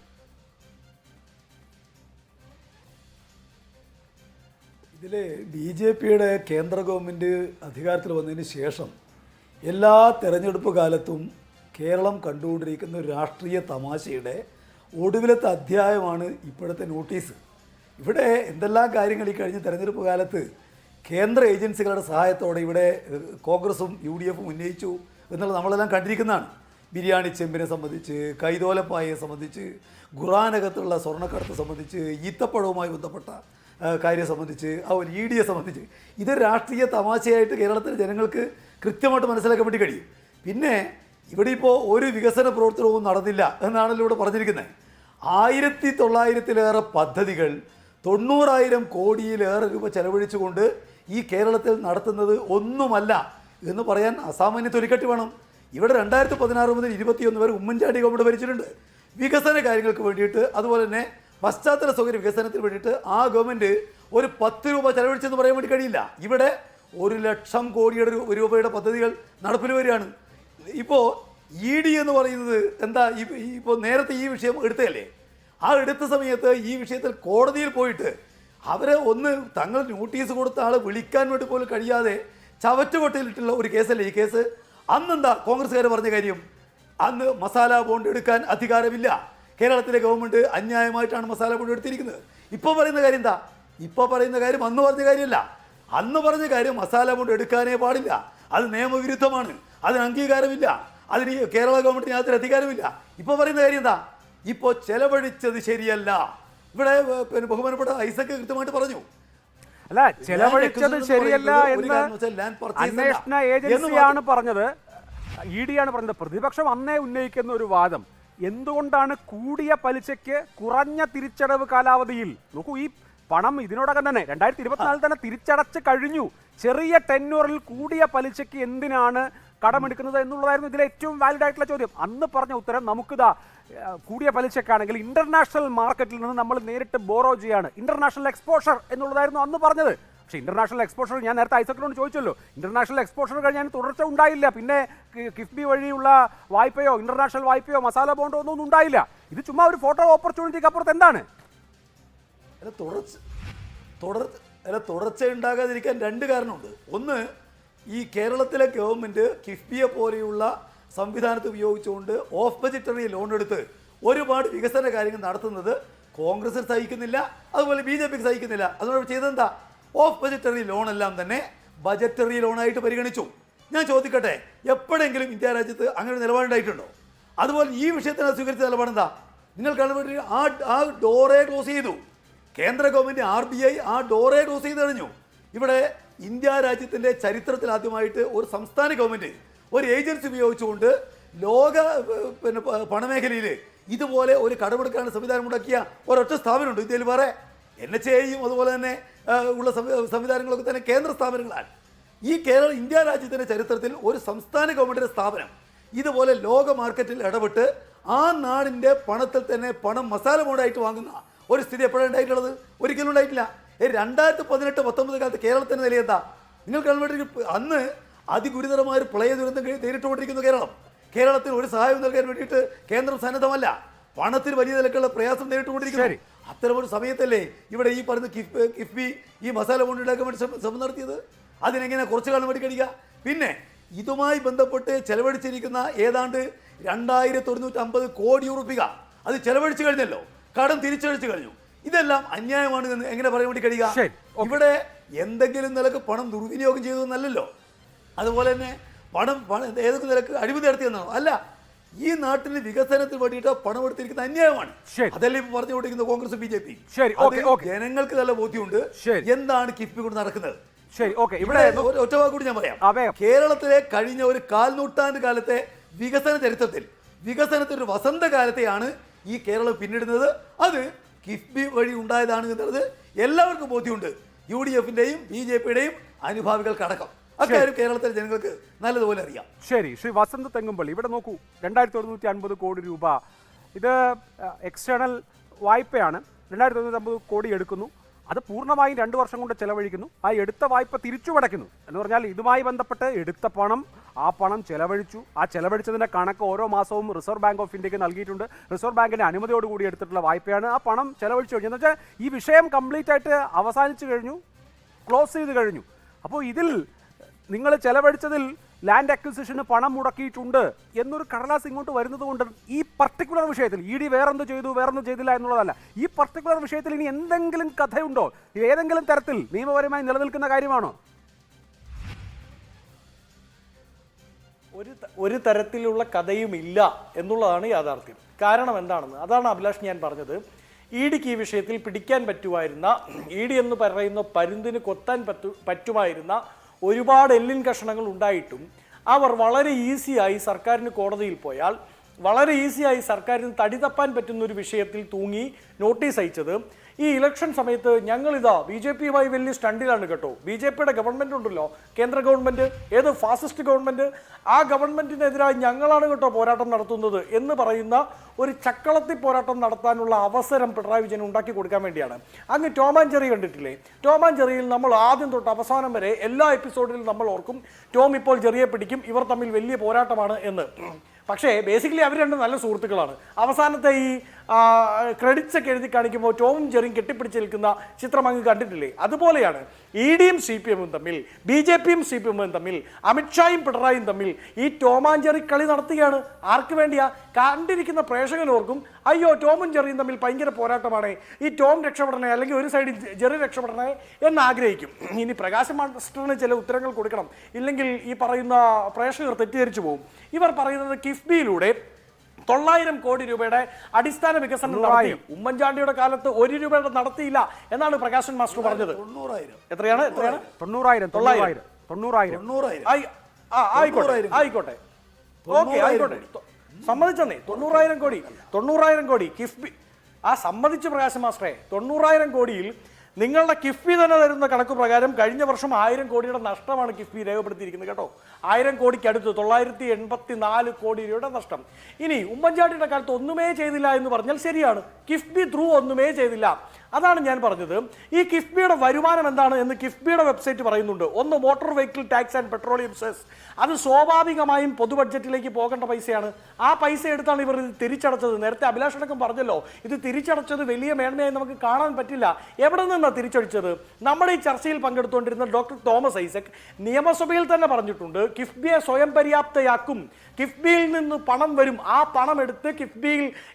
ഇതിൽ BJPയുടെ കേന്ദ്ര ഗവൺമെൻറ് അധികാരത്തിൽ വന്നതിന് ശേഷം എല്ലാ തെരഞ്ഞെടുപ്പ് കാലത്തും കേരളം കണ്ടുകൊണ്ടിരിക്കുന്ന ഒരു രാഷ്ട്രീയ തമാശയുടെ ഒടുവിലത്തെ അധ്യായമാണ് ഇപ്പോഴത്തെ നോട്ടീസ്. ഇവിടെ എന്തെല്ലാം കാര്യങ്ങൾ ഈ കഴിഞ്ഞ തെരഞ്ഞെടുപ്പ് കാലത്ത് കേന്ദ്ര ഏജൻസികളുടെ സഹായത്തോടെ ഇവിടെ കോൺഗ്രസും UDF-ഉം ഉന്നയിച്ചു എന്നുള്ളത് നമ്മളെല്ലാം കണ്ടിരിക്കുന്നതാണ്. ബിരിയാണി ചെമ്പിനെ സംബന്ധിച്ച്, കൈതോലപ്പായയെ സംബന്ധിച്ച്, ഖുറാനകത്തുള്ള സ്വർണ്ണക്കടത്ത് സംബന്ധിച്ച്, ഈത്തപ്പഴവുമായി ബന്ധപ്പെട്ട കാര്യം സംബന്ധിച്ച്, ആ ഒരു ED-യെ സംബന്ധിച്ച് ഇത് രാഷ്ട്രീയ തമാശയായിട്ട് കേരളത്തിലെ ജനങ്ങൾക്ക് കൃത്യമായിട്ട് മനസ്സിലാക്കാൻ വേണ്ടി കഴിയും. പിന്നെ ഇവിടെ ഇപ്പോൾ ഒരു വികസന പ്രവർത്തനവും നടന്നില്ല എന്നാണല്ലോ ഇവിടെ പറഞ്ഞിരിക്കുന്നത്. 1900-ലേറെ പദ്ധതികൾ 90,000 കോടിയിലേറെ രൂപ ചെലവഴിച്ചുകൊണ്ട് ഈ കേരളത്തിൽ നടത്തുന്നത് ഒന്നുമല്ല എന്ന് പറയാൻ അസാമാന്യ തൊലിക്കട്ടി വേണം. ഇവിടെ 2016 മുതൽ 2021 വരെ ഉമ്മൻചാണ്ടി ഗവൺമെൻറ് ഭരിച്ചിട്ടുണ്ട്. വികസന കാര്യങ്ങൾക്ക് വേണ്ടിയിട്ട്, അതുപോലെ തന്നെ പശ്ചാത്തല സൗകര്യ വികസനത്തിന് വേണ്ടിയിട്ട് ആ ഗവൺമെൻറ് ഒരു 10 രൂപ ചെലവഴിച്ചെന്ന് പറയാൻ വേണ്ടി കഴിയില്ല. ഇവിടെ 1,00,000 കോടിയുടെ രൂപയുടെ പദ്ധതികൾ നടപ്പിൽ വരികയാണ്. ഇപ്പോൾ ED എന്ന് പറയുന്നത് എന്താ? ഇപ്പോൾ നേരത്തെ ഈ വിഷയം എടുത്തതല്ലേ? ആ എടുത്ത സമയത്ത് ഈ വിഷയത്തിൽ കോടതിയിൽ പോയിട്ട് അവരെ ഒന്ന് തങ്ങൾ നോട്ടീസ് കൊടുത്ത ആളെ വിളിക്കാൻ വേണ്ടി പോലും കഴിയാതെ ചവറ്റുകൊട്ടയിലിട്ടുള്ള ഒരു കേസല്ലേ ഈ കേസ്. അന്നെന്താ കോൺഗ്രസ്സുകാർ പറഞ്ഞ കാര്യം? അന്ന് മസാല ബോണ്ട് എടുക്കാൻ അധികാരമില്ല, കേരളത്തിലെ ഗവൺമെൻറ് അന്യായമായിട്ടാണ് മസാല ബോണ്ട് എടുത്തിരിക്കുന്നത്. ഇപ്പോൾ പറയുന്ന കാര്യം എന്താ? ഇപ്പോൾ പറയുന്ന കാര്യം അന്ന് പറഞ്ഞ കാര്യമല്ല. അന്ന് പറഞ്ഞ കാര്യം മസാല ബോണ്ട് എടുക്കാനേ പാടില്ല, അത് നിയമവിരുദ്ധമാണ്, അതിന് അംഗീകാരമില്ല, അതിന് കേരള ഗവൺമെൻറ്റിന് യാതൊരു അധികാരമില്ല. ഇപ്പോൾ പറയുന്ന കാര്യം എന്താ? ഇപ്പോൾ ചെലവഴിച്ചത് ശരിയല്ല. ഇവിടെ പിന്നെ ബഹുമാനപ്പെട്ട ഐസക് കൃത്യമായിട്ട് പറഞ്ഞു. അല്ല, ചെലവഴിച്ചത് ശരിയല്ല എന്ന് അന്വേഷണ ഏജൻസിയാണ് പറഞ്ഞത്, ED-യാണ് പറഞ്ഞത്. പ്രതിപക്ഷം അന്നേ ഉന്നയിക്കുന്ന ഒരു വാദം, എന്തുകൊണ്ടാണ് കൂടിയ പലിശയ്ക്ക് കുറഞ്ഞ തിരിച്ചടവ് കാലാവധിയിൽ, നോക്കൂ ഈ പണം ഇതിനോടകം തന്നെ 2024 തന്നെ തിരിച്ചടച്ച് കഴിഞ്ഞു, ചെറിയ ടെന്യൂറിൽ കൂടിയ പലിശയ്ക്ക് എന്തിനാണ് കടമെടുക്കുന്നത് എന്നുള്ളതായിരുന്നു ഇതിലെ ഏറ്റവും വാലിഡ് ആയിട്ടുള്ള ചോദ്യം. അന്ന് പറഞ്ഞ ഉത്തരം, നമുക്കിതാ കൂടിയ പലിശക്കാണെങ്കിൽ ഇന്റർനാഷണൽ മാർക്കറ്റിൽ നിന്ന് നമ്മൾ നേരിട്ട് ബോറോ ചെയ്യാണ്, ഇന്റർനാഷണൽ എക്സ്പോഷർ എന്നുള്ളതായിരുന്നു അന്ന് പറഞ്ഞത്. പക്ഷേ ഇന്റർനാഷണൽ എക്സ്പോഷർ, ഞാൻ നേരത്തെ ഐസക്കിനോട് ചോദിച്ചല്ലോ, ഇന്റർനാഷണൽ എക്സ്പോഷർ കഴിഞ്ഞാൽ തുടർച്ച ഉണ്ടായില്ല. പിന്നെ കിഫ്ബി വഴിയുള്ള വായ്പയോ ഇന്റർനാഷണൽ വായ്പയോ മസാല ബോണ്ടോ ഒന്നും ഉണ്ടായില്ല. ഇത് ചുമ്മാ ഒരു ഫോട്ടോ ഓപ്പർച്യൂണിറ്റിക്ക് അപ്പുറത്ത് എന്താണ്? തുടർച്ച ഉണ്ടാകാതിരിക്കാൻ രണ്ട് കാരണമുണ്ട്. ഒന്ന്, ഈ കേരളത്തിലെ ഗവൺമെൻറ് കിഫ്ബിയെ പോലെയുള്ള സംവിധാനത്തെ ഉപയോഗിച്ചുകൊണ്ട് ഓഫ് ബജറ്ററി ലോൺ എടുത്ത് ഒരുപാട് വികസന കാര്യങ്ങൾ നടത്തുന്നത് കോൺഗ്രസിന് സഹിക്കുന്നില്ല, അതുപോലെ BJPക്ക് സഹിക്കുന്നില്ല. അതുകൊണ്ട് ചെയ്തെന്താ? ഓഫ് ബജറ്ററി ലോണെല്ലാം തന്നെ ബജറ്ററി ലോണായിട്ട് പരിഗണിച്ചു. ഞാൻ ചോദിക്കട്ടെ, എപ്പോഴെങ്കിലും ഇന്ത്യ രാജ്യത്ത് അങ്ങനെ ഒരു നിലപാടുണ്ടായിട്ടുണ്ടോ? അതുപോലെ ഈ വിഷയത്തിന് സ്വീകരിച്ച നിലപാടെന്താ? നിങ്ങൾ കാണുമ്പോൾ ആ ഡോറെ ക്ലോസ് ചെയ്തു. കേന്ദ്ര ഗവൺമെൻറ് RBI ആ ഡോറെ ക്ലോസ് ചെയ്ത് കഴിഞ്ഞു. ഇവിടെ ഇന്ത്യ രാജ്യത്തിൻ്റെ ചരിത്രത്തിൽ ആദ്യമായിട്ട് ഒരു സംസ്ഥാന ഗവൺമെൻറ് ഒരു ഏജൻസി ഉപയോഗിച്ചുകൊണ്ട് ലോക പിന്നെ പണമേഖലയിൽ ഇതുപോലെ ഒരു കടമെടുക്കാനുള്ള സംവിധാനം ഉണ്ടാക്കിയ ഒരൊറ്റ സ്ഥാപനമുണ്ട് ഇന്ത്യയിൽ. വേറെ NHAയും അതുപോലെ തന്നെ ഉള്ള സംവിധാനങ്ങളൊക്കെ തന്നെ കേന്ദ്ര സ്ഥാപനങ്ങളാണ്. ഈ ഇന്ത്യ രാജ്യത്തിൻ്റെ ചരിത്രത്തിൽ ഒരു സംസ്ഥാന ഗവൺമെൻറ്റിൻ്റെ സ്ഥാപനം ഇതുപോലെ ലോക മാർക്കറ്റിൽ ഇടപെട്ട് ആ നാടിൻ്റെ പണത്തിൽ തന്നെ പണം മസാല ബോണ്ടായിട്ട് വാങ്ങുന്ന ഒരു സ്ഥിതി എപ്പോഴാണ് ഉണ്ടായിട്ടുള്ളത്? ഒരിക്കലും ഉണ്ടായിട്ടില്ല. 2018-19 കാലത്ത് കേരളത്തിൻ്റെ നില എന്താ? നിങ്ങൾ കാണുമ്പോൾ അന്ന് അതിഗുരുതരമായ ഒരു പ്രളയ ദുരന്തം നേരിട്ടുകൊണ്ടിരിക്കുന്നു കേരളത്തിൽ ഒരു സഹായം നൽകാൻ വേണ്ടിയിട്ട് കേന്ദ്രം സന്നദ്ധമല്ല. പണത്തിന് വലിയ നിലക്കുള്ള പ്രയാസം നേരിട്ടുകൊണ്ടിരിക്കുന്നു. അത്തരമൊരു സമയത്തല്ലേ ഇവിടെ ഈ പറയുന്ന കിഫ്ബി ഈ മസാല ബോണ്ട് ഉണ്ടാക്കാൻ വേണ്ടി ശ്രമം നടത്തിയത്? അതിനെങ്ങനെ കുറച്ചു കാലം വേണ്ടി കഴിയുക? പിന്നെ ഇതുമായി ബന്ധപ്പെട്ട് ചെലവഴിച്ചിരിക്കുന്ന ഏതാണ്ട് 2150 കോടി രൂപ അത് ചെലവഴിച്ചു കഴിഞ്ഞല്ലോ, കടം തിരിച്ചടിച്ചു കഴിഞ്ഞു. ഇതെല്ലാം അന്യായമാണ് എന്ന് എങ്ങനെ പറയാൻ വേണ്ടി കഴിയുക? ഇവിടെ എന്തെങ്കിലും നിലക്ക് പണം ദുർവിനിയോഗം ചെയ്തതെന്നല്ലോ, അതുപോലെ തന്നെ പണം ഏതൊക്കെ നിലക്ക് അഴിമതി നടത്തിയെന്നാണോ? അല്ല, ഈ നാട്ടിൽ വികസനത്തിന് വേണ്ടിയിട്ട് പണം എടുത്തിരിക്കുന്ന അന്യായമാണ്. അതല്ലേ ഇപ്പൊ പറഞ്ഞുകൊണ്ടിരിക്കുന്ന കോൺഗ്രസ് BJP. ജനങ്ങൾക്ക് നല്ല ബോധ്യമുണ്ട് എന്താണ് കിഫ്ബി കൊണ്ട് നടക്കുന്നത്. ഇവിടെ ഒറ്റ വാക്കുകൂടി ഞാൻ പറയാം. കേരളത്തിലെ കഴിഞ്ഞ ഒരു 1/4 നൂറ്റാണ്ട് കാലത്തെ വികസന ചരിത്രത്തിൽ വികസനത്തിന്റെ വസന്തകാലത്തെയാണ് ഈ കേരളം പിന്നിടുന്നത്. അത് കിഫ്ബി വഴി ഉണ്ടായതാണ് എന്നുള്ളത് എല്ലാവർക്കും ബോധ്യമുണ്ട്. UDF-ന്റെയും BJP-യുടെയും അനുഭാവികൾക്കടക്കം അക്കാര്യം കേരളത്തിലെ ജനങ്ങൾക്ക് നല്ലതുപോലെ അറിയാം. ശരി, ശ്രീ വസന്ത് തെങ്ങുംപള്ളി, ഇവിടെ നോക്കൂ, 2150 കോടി രൂപ ഇത് എക്സ്റ്റേണൽ വായ്പയാണ്. 2150 കോടി എടുക്കുന്നു, അത് പൂർണ്ണമായും 2 വർഷം കൊണ്ട് ചെലവഴിക്കുന്നു. ആ എടുത്ത വായ്പ തിരിച്ചുമടയ്ക്കുന്നു എന്ന് പറഞ്ഞാൽ ഇതുമായി ബന്ധപ്പെട്ട് എടുത്ത പണം, ആ പണം ചെലവഴിച്ചു. ആ ചെലവഴിച്ചതിൻ്റെ കണക്ക് ഓരോ മാസവും റിസർവ് ബാങ്ക് ഓഫ് ഇന്ത്യക്ക് നൽകിയിട്ടുണ്ട്. റിസർവ് ബാങ്കിൻ്റെ അനുമതിയോടുകൂടി എടുത്തിട്ടുള്ള വായ്പയാണ്. ആ പണം ചെലവഴിച്ചു കഴിഞ്ഞു എന്ന് വെച്ചാൽ ഈ വിഷയം കംപ്ലീറ്റ് ആയിട്ട് അവസാനിച്ചു കഴിഞ്ഞു, ക്ലോസ് ചെയ്ത് കഴിഞ്ഞു. അപ്പോൾ ഇതിൽ നിങ്ങൾ ചെലവഴിച്ചതിൽ ലാൻഡ് അക്വിസിഷന് പണം മുടക്കിയിട്ടുണ്ട് എന്നൊരു കടലാസ് ഇങ്ങോട്ട് വരുന്നത് കൊണ്ട് ഈ പർട്ടിക്കുലർ വിഷയത്തിൽ ED വേറെന്ത് ചെയ്തില്ല എന്നുള്ളതല്ല, ഈ പർട്ടിക്കുലർ വിഷയത്തിൽ ഇനി എന്തെങ്കിലും കഥയുണ്ടോ? ഏതെങ്കിലും തരത്തിൽ നിയമപരമായി നിലനിൽക്കുന്ന കാര്യമാണോ? ഒരു തരത്തിലുള്ള കഥയുമില്ല എന്നുള്ളതാണ് യാഥാർത്ഥ്യം. കാരണം എന്താണെന്ന് അതാണ് അഭിലാഷ് ഞാൻ പറഞ്ഞത്. EDക്ക് ഈ വിഷയത്തിൽ പിടിക്കാൻ പറ്റുമായിരുന്ന, ED എന്ന് പറയുന്ന പരുന്തിന് കൊത്താൻ പറ്റുമായിരുന്ന ഒരുപാട് എല്ലിൻ കഷണങ്ങൾ ഉണ്ടായിട്ടും അവർ വളരെ ഈസിയായി സർക്കാരിന് കോടതിയിൽ പോയാൽ വളരെ ഈസിയായി സർക്കാരിന് തടി തപ്പാൻ പറ്റുന്ന ഒരു വിഷയത്തിൽ തൂങ്ങി നോട്ടീസ് അയച്ചത് ഈ ഇലക്ഷൻ സമയത്ത് ഞങ്ങളിതാ BJP-യുമായി വലിയ സ്റ്റണ്ടിലാണ് കേട്ടോ. BJP-യുടെ ഗവൺമെൻറ് ഉണ്ടല്ലോ, കേന്ദ്ര ഗവൺമെൻറ്, ഏത് ഫാസിസ്റ്റ് ഗവൺമെൻറ്, ആ ഗവൺമെൻറ്റിനെതിരായി ഞങ്ങളാണ് കേട്ടോ പോരാട്ടം നടത്തുന്നത് എന്ന് പറയുന്ന ഒരു ചക്കളത്തി പോരാട്ടം നടത്താനുള്ള അവസരം പിണറായി വിജയൻ ഉണ്ടാക്കി കൊടുക്കാൻ വേണ്ടിയാണ്. അങ്ങ് ടോം ആൻഡ് ജെറി കണ്ടിട്ടില്ലേ? ടോം ആൻഡ് ജെറിയിൽ നമ്മൾ ആദ്യം തൊട്ട് അവസാനം വരെ എല്ലാ എപ്പിസോഡിലും നമ്മൾ ഓർക്കും ടോം ഇപ്പോൾ ജെറിയെ പിടിക്കും, ഇവർ തമ്മിൽ വലിയ പോരാട്ടമാണ് എന്ന്. പക്ഷേ ബേസിക്കലി അവർ രണ്ടും നല്ല സുഹൃത്തുക്കളാണ്. അവസാനത്തെ ഈ ക്രെഡിറ്റ്സ് ഒക്കെ എഴുതി കാണിക്കുമ്പോൾ ടോമും ജെറിയും കെട്ടിപ്പിടിച്ച് നിൽക്കുന്ന ചിത്രം അങ്ങ് കണ്ടിട്ടില്ലേ? അതുപോലെയാണ് EDയും CPM-ഉം തമ്മിൽ, BJP-യും CPM-ഉം തമ്മിൽ, അമിത്ഷായും പിണറായിയും തമ്മിൽ ഈ ടോം ആൻഡ് ജെറി കളി നടത്തുകയാണ്. ആർക്ക് വേണ്ടിയാ? കണ്ടിരിക്കുന്ന പ്രേക്ഷകനോർക്കും അയ്യോ ടോമും ജെറിയും തമ്മിൽ ഭയങ്കര പോരാട്ടമാണ്, ഈ ടോം രക്ഷപ്പെടണേ അല്ലെങ്കിൽ ഒരു സൈഡിൽ ജെറി രക്ഷപ്പെടണേ എന്ന് ആഗ്രഹിക്കും. ഇനി പ്രകാശ് മാസ്റ്ററിന് ചില ഉത്തരങ്ങൾ കൊടുക്കണം, ഇല്ലെങ്കിൽ ഈ പറയുന്ന പ്രേക്ഷകർ തെറ്റിദ്ധരിച്ചു പോകും. ഇവർ പറയുന്നത് കിഫ്ബിയിലൂടെ 900 കോടി രൂപയുടെ അടിസ്ഥാന വികസനം നടത്തി. ഉമ്മൻചാണ്ടിയുടെ കാലത്ത് 1 രൂപയുടെ നടത്തിയില്ല എന്നാണ് പ്രകാശൻ മാസ്റ്റർ പറഞ്ഞത്. 90,000 എത്രയാണ്? 90,000. ആയിക്കോട്ടെ, സമ്മതിച്ചെന്നേ. 90,000 കോടി കിഫ്ബി. ആ സമ്മതിച്ചു പ്രകാശൻ മാസ്റ്ററെ. 90,000 കോടിയിൽ നിങ്ങളുടെ കിഫ്ബി തന്നെ തരുന്ന കണക്ക് പ്രകാരം കഴിഞ്ഞ വർഷം 1000 കോടിയുടെ നഷ്ടമാണ് കിഫ്ബി രേഖപ്പെടുത്തിയിരിക്കുന്നത് കേട്ടോ. 1000 കോടിക്ക് അടുത്ത് 984 കോടി രൂപയുടെ നഷ്ടം. ഇനി ഉമ്മൻചാണ്ടിയുടെ കാലത്ത് ഒന്നുമേ ചെയ്തില്ല എന്ന് പറഞ്ഞാൽ ശരിയാണ്. കിഫ്ബി ത്രൂ ഒന്നുമേ ചെയ്തില്ല. അതാണ് ഞാൻ പറഞ്ഞത്. ഈ കിഫ്ബിയുടെ വരുമാനം എന്താണ് എന്ന് കിഫ്ബിയുടെ വെബ്സൈറ്റ് പറയുന്നുണ്ട്. ഒന്ന് motor vehicle tax and petroleum cess. അത് സ്വാഭാവികമായും പൊതു ബഡ്ജറ്റിലേക്ക് പോകേണ്ട പൈസയാണ്. ആ പൈസ എടുത്താണ് ഇവർ ഇത് തിരിച്ചടച്ചത്. നേരത്തെ അഭിലാഷ് അടക്കം പറഞ്ഞല്ലോ, ഇത് തിരിച്ചടച്ചത് വലിയ മേന്മയായി നമുക്ക് കാണാൻ പറ്റില്ല. എവിടെ നിന്നാണ് തിരിച്ചടിച്ചത്? നമ്മുടെ ഈ ചർച്ചയിൽ പങ്കെടുത്തുകൊണ്ടിരുന്ന ഡോക്ടർ തോമസ് ഐസക് നിയമസഭയിൽ തന്നെ പറഞ്ഞിട്ടുണ്ട്, കിഫ്ബിയെ സ്വയം പര്യാപ്തയാക്കും, കിഫ്ബിയിൽ നിന്ന് പണം വരും, ആ പണം എടുത്ത്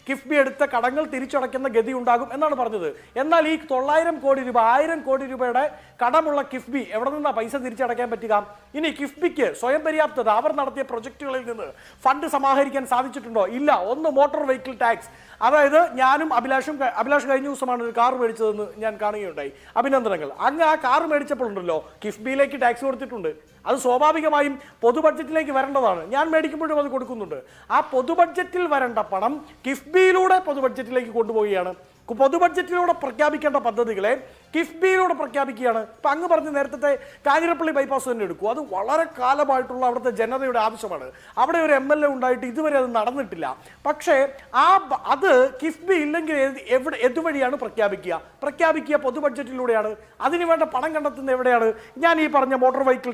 കിഫ്ബി എടുത്ത കടങ്ങൾ തിരിച്ചടയ്ക്കുന്ന ഗതി ഉണ്ടാകും എന്നാണ് പറഞ്ഞത്. എന്നാൽ ഈ 900 കോടി രൂപ 1000 കോടി രൂപയുടെ കടമുള്ള കിഫ്ബി എവിടെ നിന്നാണ് പൈസ തിരിച്ചടയ്ക്കാൻ പറ്റുക? ഇനി കിഫ്ബിക്ക് സ്വയം പര്യാപ്തത അവർ നടത്തിയ പ്രൊജക്ടുകളിൽ നിന്ന് ഫണ്ട് സമാഹരിക്കാൻ സാധിച്ചിട്ടുണ്ടോ? ഇല്ല. ഒന്ന് മോട്ടോർ വെഹിക്കിൾ ടാക്സ്, അതായത് ഞാനും അഭിലാഷ് കഴിഞ്ഞ ദിവസമാണ് ഒരു കാർ മേടിച്ചതെന്ന് ഞാൻ കാണുകയുണ്ടായി. അഭിനന്ദനങ്ങൾ. അങ്ങ് ആ കാർ മേടിച്ചപ്പോഴുണ്ടല്ലോ കിഫ്ബിയിലേക്ക് ടാക്സ് കൊടുത്തിട്ടുണ്ട്. അത് സ്വാഭാവികമായും പൊതു ബഡ്ജറ്റിലേക്ക് വരേണ്ടതാണ്. ഞാൻ മേടിക്കുമ്പോഴും അത് കൊടുക്കുന്നുണ്ട്. ആ പൊതു ബഡ്ജറ്റിൽ വരേണ്ട പണം കിഫ്ബിയിലൂടെ പൊതു ബഡ്ജറ്റിലേക്ക് കൊണ്ടുപോവുകയാണ്. പൊതു ബഡ്ജറ്റിലൂടെ പ്രഖ്യാപിക്കേണ്ട പദ്ധതികളെ കിഫ്ബിയിലൂടെ പ്രഖ്യാപിക്കുകയാണ്. ഇപ്പം അങ്ങ് പറഞ്ഞ നേരത്തെ കാഞ്ഞിരപ്പള്ളി ബൈപ്പാസ് തന്നെ എടുക്കൂ. അത് വളരെ കാലമായിട്ടുള്ള അവിടുത്തെ ജനതയുടെ ആവശ്യമാണ്. അവിടെ ഒരു MLA ഉണ്ടായിട്ട് ഇതുവരെ അത് നടന്നിട്ടില്ല. പക്ഷേ അത് കിഫ്ബി ഇല്ലെങ്കിൽ എതുവഴിയാണ് പ്രഖ്യാപിക്കുക പൊതു ബഡ്ജറ്റിലൂടെയാണ്. അതിനുവേണ്ട പണം കണ്ടെത്തുന്നത് എവിടെയാണ്? ഞാൻ ഈ പറഞ്ഞ motor vehicle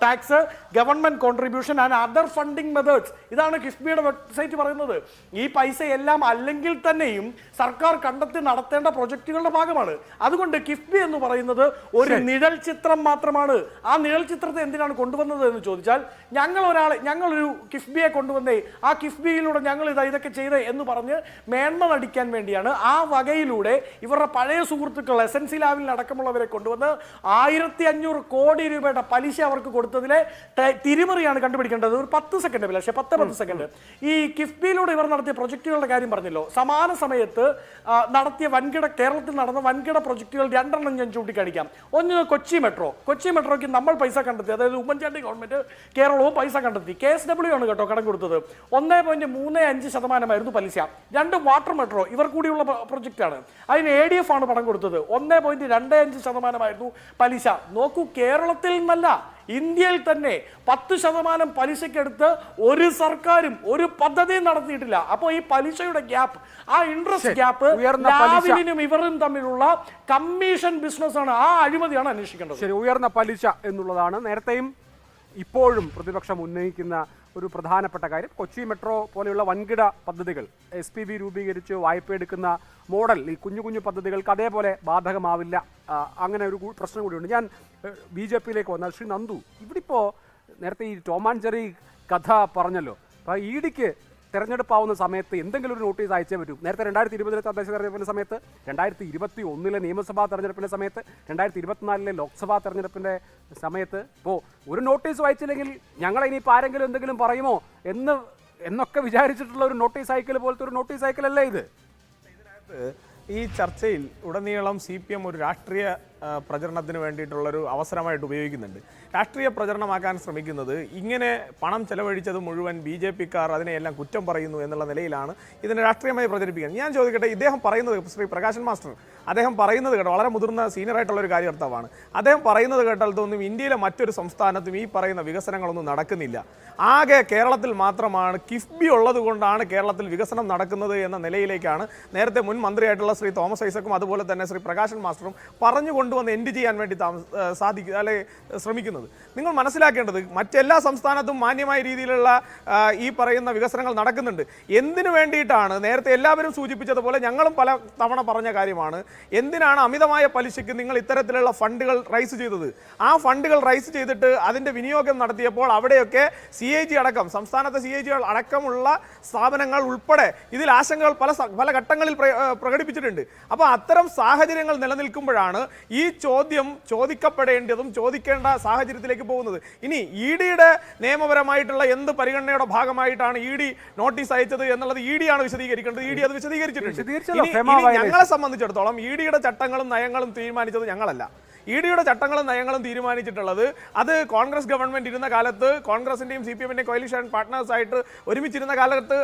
tax, government contribution and other funding methods, ഇതാണ് കിഫ്ബിയുടെ വെബ്സൈറ്റ് പറയുന്നത്. ഈ പൈസ എല്ലാം അല്ലെങ്കിൽ തന്നെയും സർക്കാർ കണ്ടെത്തി നടത്തേണ്ട പ്രൊജക്ടുകളുടെ ഭാഗമാണ്. അതുകൊണ്ട് കിഫ്ബി എന്ന് പറയുന്നത് ഒരു നിഴൽ ചിത്രം മാത്രമാണ്. ആ നിഴൽ ചിത്രത്തെ എന്തിനാണ് കൊണ്ടുവന്നത് എന്ന് ചോദിച്ചാൽ, ഞങ്ങളൊരു കിഫ്ബിയെ കൊണ്ടുവന്നേ, ആ കിഫ്ബിയിലൂടെ ഞങ്ങൾ ഇതൊക്കെ ചെയ്തേ എന്ന് പറഞ്ഞ് മേന്മ നടിക്കാൻ വേണ്ടിയാണ്. ആ വകയിലൂടെ ഇവരുടെ പഴയ സുഹൃത്തുക്കൾ എസൻസി ലാബിൽ അടക്കമുള്ളവരെ കൊണ്ടുവന്ന് 1500 കോടി രൂപയുടെ പലിശ അവർക്ക് കൊടുത്തതിലെ തിരിമറിയാണ് കണ്ടുപിടിക്കേണ്ടത്. ഒരു 10 സെക്കൻഡ് പക്ഷേ 10 സെക്കൻഡ്. ഈ കിഫ്ബിയിലൂടെ ഇവർ നടത്തിയ പ്രൊജക്ടുകളുടെ കാര്യം പറഞ്ഞല്ലോ. സമാന സമയത്ത് നടത്തിയ കേരളത്തിൽ നടന്ന വൻകിട പ്രൊജക്ടുകൾ 2 ഞാൻ ചൂണ്ടിക്കാണിക്കാം. ഒന്ന് കൊച്ചി മെട്രോയ്ക്ക് നമ്മൾ പൈസ കണ്ടെത്തി, അതായത് ഉമ്മൻചാണ്ടി ഗവൺമെന്റ് കേരളവും പൈസ കണ്ടെത്തി. KSW ആണ് കേട്ടോ കടം കൊടുത്തത്. 1.35% പലിശ. 2 വാട്ടർ മെട്രോ ഇവർ കൂടിയുള്ള പ്രൊജക്റ്റാണ്. അതിന് ADF ആണ് പണം കൊടുത്തത്. 1.25% പലിശ. നോക്കൂ, കേരളത്തിൽ നിന്നല്ല, ഇന്ത്യയിൽ തന്നെ 10% പലിശക്കെടുത്ത് ഒരു സർക്കാരും ഒരു പദ്ധതിയും നടത്തിയിട്ടില്ല. അപ്പോൾ ഈ പലിശയുടെ ഗ്യാപ്പ്, ആ ഇൻട്രസ്റ്റ് ഗ്യാപ്പ് ലാവിനും ഇവരും തമ്മിലുള്ള കമ്മീഷൻ ബിസിനസ് ആണ്. ആ അഴിമതിയാണ് അന്വേഷിക്കേണ്ടത്. ശരി, ഉയർന്ന പലിശ എന്നുള്ളതാണ് നേരത്തെയും ഇപ്പോഴും പ്രതിപക്ഷം ഉന്നയിക്കുന്ന ഒരു പ്രധാനപ്പെട്ട കാര്യം. കൊച്ചി മെട്രോ പോലെയുള്ള വൻകിട പദ്ധതികൾ SPV രൂപീകരിച്ച് വായ്പ എടുക്കുന്ന മോഡൽ ഈ കുഞ്ഞു പദ്ധതികൾക്ക് അതേപോലെ ബാധകമാവില്ല. അങ്ങനെ ഒരു പ്രശ്നം കൂടിയുണ്ട്. ഞാൻ BJPയിലേക്ക് വന്നാൽ ശ്രീ നന്ദു, ഇവിടിപ്പോൾ നേരത്തെ ഈ ടോം ആൻഡ് ജെറി കഥ പറഞ്ഞല്ലോ. അപ്പോൾ EDക്ക് തെരഞ്ഞെടുപ്പാവുന്ന സമയത്ത് എന്തെങ്കിലും ഒരു നോട്ടീസ് അയച്ചേ പറ്റൂ. നേരത്തെ 2020 തദ്ദേശ തെരഞ്ഞെടുപ്പിൻ്റെ സമയത്ത്, 2021 നിയമസഭാ തെരഞ്ഞെടുപ്പിൻ്റെ സമയത്ത്, 2024 ലോക്സഭാ തെരഞ്ഞെടുപ്പിൻ്റെ സമയത്ത് ഇപ്പോൾ ഒരു നോട്ടീസ് വായിച്ചില്ലെങ്കിൽ ഞങ്ങൾ ഇനിയിപ്പോൾ ആരെങ്കിലും എന്തെങ്കിലും പറയുമോ എന്നൊക്കെ വിചാരിച്ചിട്ടുള്ള ഒരു നോട്ടീസ് അയക്കൽ പോലത്തെ ഒരു നോട്ടീസ് അയക്കലല്ലേ ഇത്? ഈ ചർച്ചയിൽ ഉടനീളം CPM ഒരു രാഷ്ട്രീയ പ്രചരണത്തിന് വേണ്ടിയിട്ടുള്ളൊരു അവസരമായിട്ട് ഉപയോഗിക്കുന്നുണ്ട്. രാഷ്ട്രീയ പ്രചരണമാക്കാൻ ശ്രമിക്കുന്നത് ഇങ്ങനെ പണം ചെലവഴിച്ചത് മുഴുവൻ BJPക്കാർ അതിനെയെല്ലാം കുറ്റം പറയുന്നു എന്നുള്ള നിലയിലാണ് ഇതിനെ രാഷ്ട്രീയമായി പ്രചരിപ്പിക്കുന്നത്. ഞാൻ ചോദിക്കട്ടെ, ഇദ്ദേഹം പറയുന്നത്, ശ്രീ പ്രകാശൻ മാസ്റ്റർ അദ്ദേഹം പറയുന്നത് കേട്ടോ, വളരെ മുതിർന്ന സീനിയറായിട്ടുള്ള ഒരു കാര്യകർത്താവാണ്. അദ്ദേഹം പറയുന്നത് കേട്ടാൽ തോന്നും ഇന്ത്യയിലെ മറ്റൊരു സംസ്ഥാനത്തും ഈ പറയുന്ന വികസനങ്ങളൊന്നും നടക്കുന്നില്ല. ആകെ കേരളത്തിൽ മാത്രമാണ് കിഫ്ബി ഉള്ളത് കൊണ്ടാണ് കേരളത്തിൽ വികസനം നടക്കുന്നത് എന്ന നിലയിലേക്കാണ് നേരത്തെ മുൻ മന്ത്രിയായിട്ടുള്ള ശ്രീ തോമസ് ഐസക്കും അതുപോലെ തന്നെ ശ്രീ പ്രകാശൻ മാസ്റ്ററും പറഞ്ഞുകൊണ്ടുവന്ന് എൻഡ് ചെയ്യാൻ വേണ്ടി ശ്രമിക്കുന്നത്. നിങ്ങൾ മനസ്സിലാക്കേണ്ടത് മറ്റെല്ലാ സംസ്ഥാനത്തും മാന്യമായ രീതിയിലുള്ള ഈ പറയുന്ന വികസനങ്ങൾ നടക്കുന്നുണ്ട്. എന്തിനു വേണ്ടിയിട്ടാണ് നേരത്തെ എല്ലാവരും സൂചിപ്പിച്ചതുപോലെ ഞങ്ങളും പല തവണ പറഞ്ഞ കാര്യമാണ്, എന്തിനാണ് അമിതമായ പലിശയ്ക്ക് നിങ്ങൾ ഇത്തരത്തിലുള്ള ഫണ്ടുകൾ റൈസ് ചെയ്തത്? ആ ഫണ്ടുകൾ റൈസ് ചെയ്തിട്ട് അതിൻ്റെ വിനിയോഗം നടത്തിയപ്പോൾ അവിടെയൊക്കെ CAG അടക്കം, സംസ്ഥാനത്തെ CAG അടക്കമുള്ള സ്ഥാപനങ്ങൾ ഉൾപ്പെടെ ഇതിൽ ആശങ്കകൾ പല ഘട്ടങ്ങളിൽ പ്രകടിപ്പിച്ചിട്ടുണ്ട്. അപ്പോൾ അത്തരം സാഹചര്യങ്ങൾ നിലനിൽക്കുമ്പോഴാണ് ഈ ചോദ്യം ചോദിക്കപ്പെടേണ്ടതും ചോദിക്കേണ്ട സാഹചര്യത്തിലേക്ക് പോകുന്നത്. ഇനി EDയുടെ നിയമപരമായിട്ടുള്ള എന്ത് പരിഗണനയുടെ ഭാഗമായിട്ടാണ് ED നോട്ടീസ് അയച്ചത് എന്നുള്ളത് ED ആണ് വിശദീകരിക്കേണ്ടത്. ED അത് വിശദീകരിച്ചിട്ടുണ്ട്. ഞങ്ങളെ സംബന്ധിച്ചിടത്തോളം EDയുടെ ചട്ടങ്ങളും നയങ്ങളും തീരുമാനിച്ചത് ഞങ്ങളല്ല. EDയുടെ ചട്ടങ്ങളും നയങ്ങളും തീരുമാനിച്ചിട്ടുള്ളത് അത് കോൺഗ്രസ് ഗവൺമെന്റ് ഇരുന്ന കാലത്ത്, കോൺഗ്രസിന്റെയും CPMന്റെയും കോalition പാർട്ട്നേഴ്സ് ആയിട്ട് ഒരുമിച്ചിരുന്ന കാലത്ത്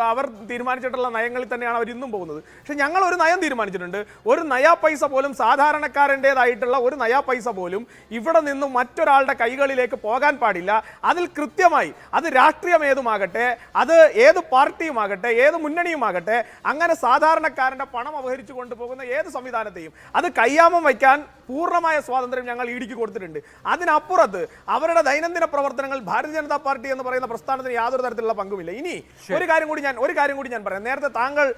അവർ തീരുമാനിച്ചിട്ടുള്ള നയങ്ങളിൽ തന്നെയാണ് അവർ ഇന്നും പോകുന്നത്. പക്ഷെ ഞങ്ങൾ ഒരു നയം തീരുമാനിച്ചിട്ടുണ്ട്. ഒരു നയാ പൈസ പോലും സാധാരണക്കാരൻ്റെതായിട്ടുള്ള ഒരു നയാ പൈസ പോലും ഇവിടെ നിന്നും മറ്റൊരാളുടെ കൈകളിലേക്ക് പോകാൻ പാടില്ല. അതിൽ കൃത്യമായി അത് രാഷ്ട്രീയം ഏതുമാകട്ടെ, അത് ഏത് പാർട്ടിയുമാകട്ടെ, ഏത് മുന്നണിയുമാകട്ടെ, അങ്ങനെ സാധാരണക്കാരൻ്റെ പണം അപഹരിച്ചു കൊണ്ടുപോകുന്ന ഏത് സംവിധാനത്തെയും അത് കയ്യാമം വയ്ക്കാൻ പൂർണ്ണമായ സ്വാതന്ത്ര്യം ഞങ്ങൾ EDക്ക് കൊടുത്തിട്ടുണ്ട്. അതിനപ്പുറത്ത് അവരുടെ ദൈനംദിന പ്രവർത്തനങ്ങൾ ഭാരതീയ ജനതാ പാർട്ടി എന്ന് പറയുന്ന പ്രസ്ഥാനത്തിന് യാതൊരു തരത്തിലുള്ള പങ്കുമില്ല. ഇനി ഒരു കാര്യം കൂടി ഞാൻ പറയാം. നേരത്തെ താങ്കൾ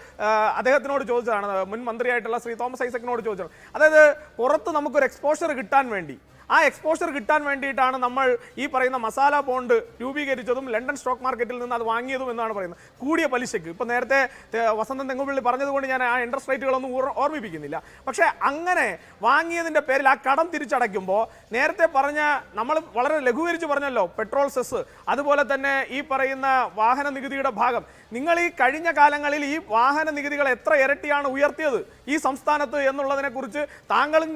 അദ്ദേഹത്തിനോട് ചോദിച്ചതാണ്, മുൻ മന്ത്രിയായിട്ടുള്ള ശ്രീ തോമസ് ഐസക്കിനോട് ചോദിച്ചത്, അതായത് പുറത്ത് നമുക്കൊരു എക്സ്പോഷർ കിട്ടാൻ വേണ്ടി, ആ എക്സ്പോഷർ കിട്ടാൻ വേണ്ടിയിട്ടാണ് നമ്മൾ ഈ പറയുന്ന മസാല ബോണ്ട് രൂപീകരിച്ചതും ലണ്ടൻ സ്റ്റോക്ക് മാർക്കറ്റിൽ നിന്ന് അത് വാങ്ങിയതും എന്നാണ് പറയുന്നത്, കൂടിയ പലിശയ്ക്ക്. ഇപ്പോൾ നേരത്തെ വസന്തൻ തെങ്ങുപള്ളി പറഞ്ഞതുകൊണ്ട് ഞാൻ ആ ഇൻട്രസ്റ്റ് റേറ്റുകളൊന്നും ഓർമ്മിപ്പിക്കുന്നില്ല. പക്ഷേ അങ്ങനെ വാങ്ങിയതിൻ്റെ പേരിൽ ആ കടം തിരിച്ചടയ്ക്കുമ്പോൾ നേരത്തെ പറഞ്ഞ, നമ്മൾ വളരെ ലഘൂകരിച്ച് പറഞ്ഞല്ലോ, പെട്രോൾ സെസ്, അതുപോലെ തന്നെ ഈ പറയുന്ന വാഹന നികുതിയുടെ ഭാഗം, നിങ്ങൾ ഈ കഴിഞ്ഞ കാലങ്ങളിൽ ഈ വാഹന നികുതികൾ എത്ര ഇരട്ടിയാണ് ഉയർത്തിയത് ഈ സംസ്ഥാനത്ത് എന്നുള്ളതിനെക്കുറിച്ച് താങ്കളും